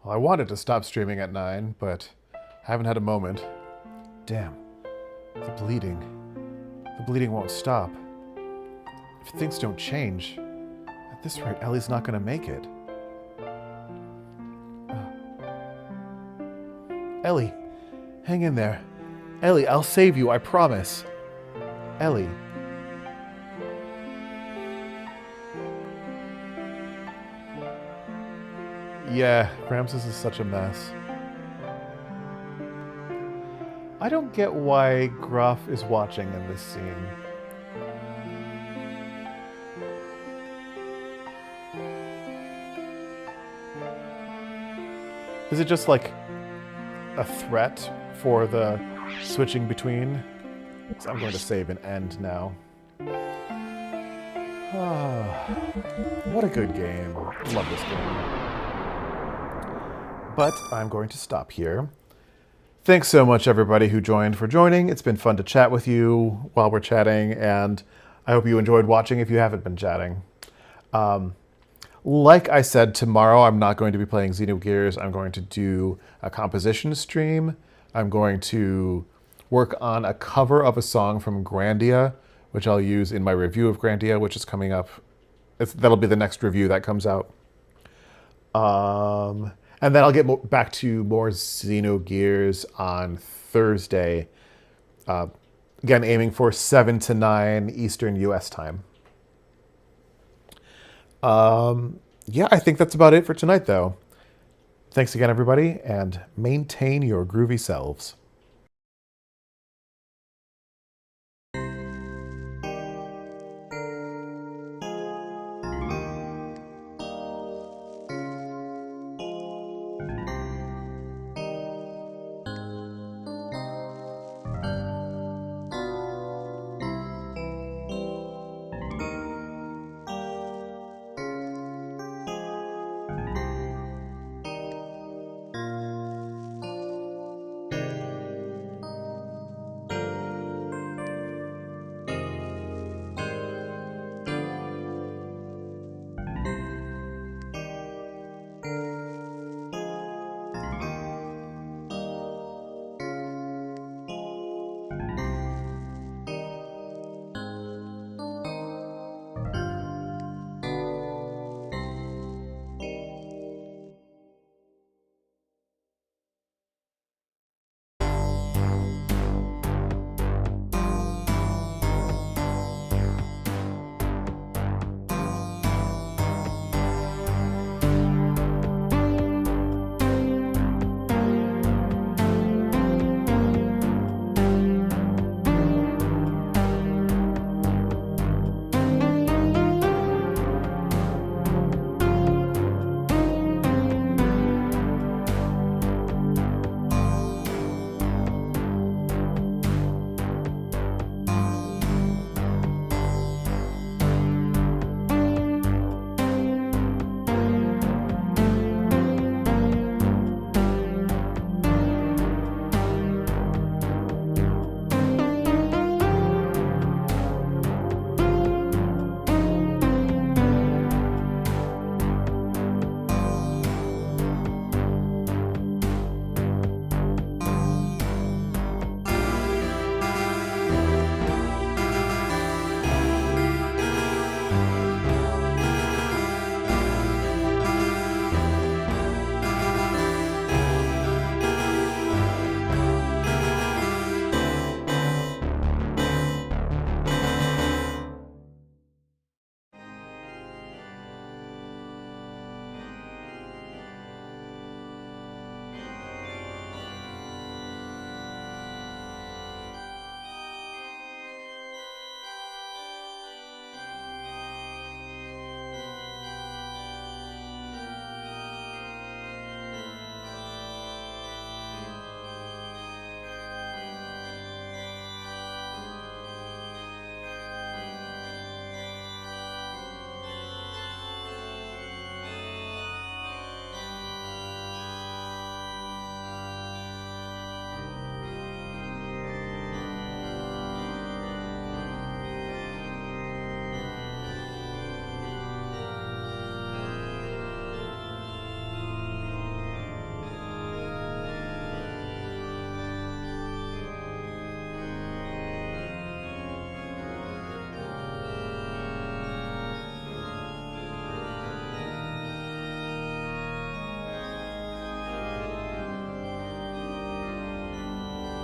Well, I wanted to stop streaming at 9, but I haven't had a moment. Damn. The bleeding. The bleeding won't stop. If things don't change, at this rate, Elly's not going to make it. Elly, hang in there. Elly, I'll save you, I promise. Elly. Yeah, Ramses is such a mess. I don't get why Grahf is watching in this scene. Is it just like a threat for the switching between? So I'm going to save and end now. What a good game. Love this game. But I'm going to stop here. Thanks so much, everybody who joined for joining. It's been fun to chat with you while we're chatting, and I hope you enjoyed watching if you haven't been chatting. Like I said, tomorrow I'm not going to be playing Xenogears. I'm going to do a composition stream. I'm going to work on a cover of a song from Grandia, which I'll use in my review of Grandia, which is coming up. That'll be the next review that comes out. And then I'll get back to more Xenogears on Thursday. Again, aiming for 7 to 9 Eastern US time. Yeah, I think that's about it for tonight, though. Thanks again, everybody, and maintain your groovy selves.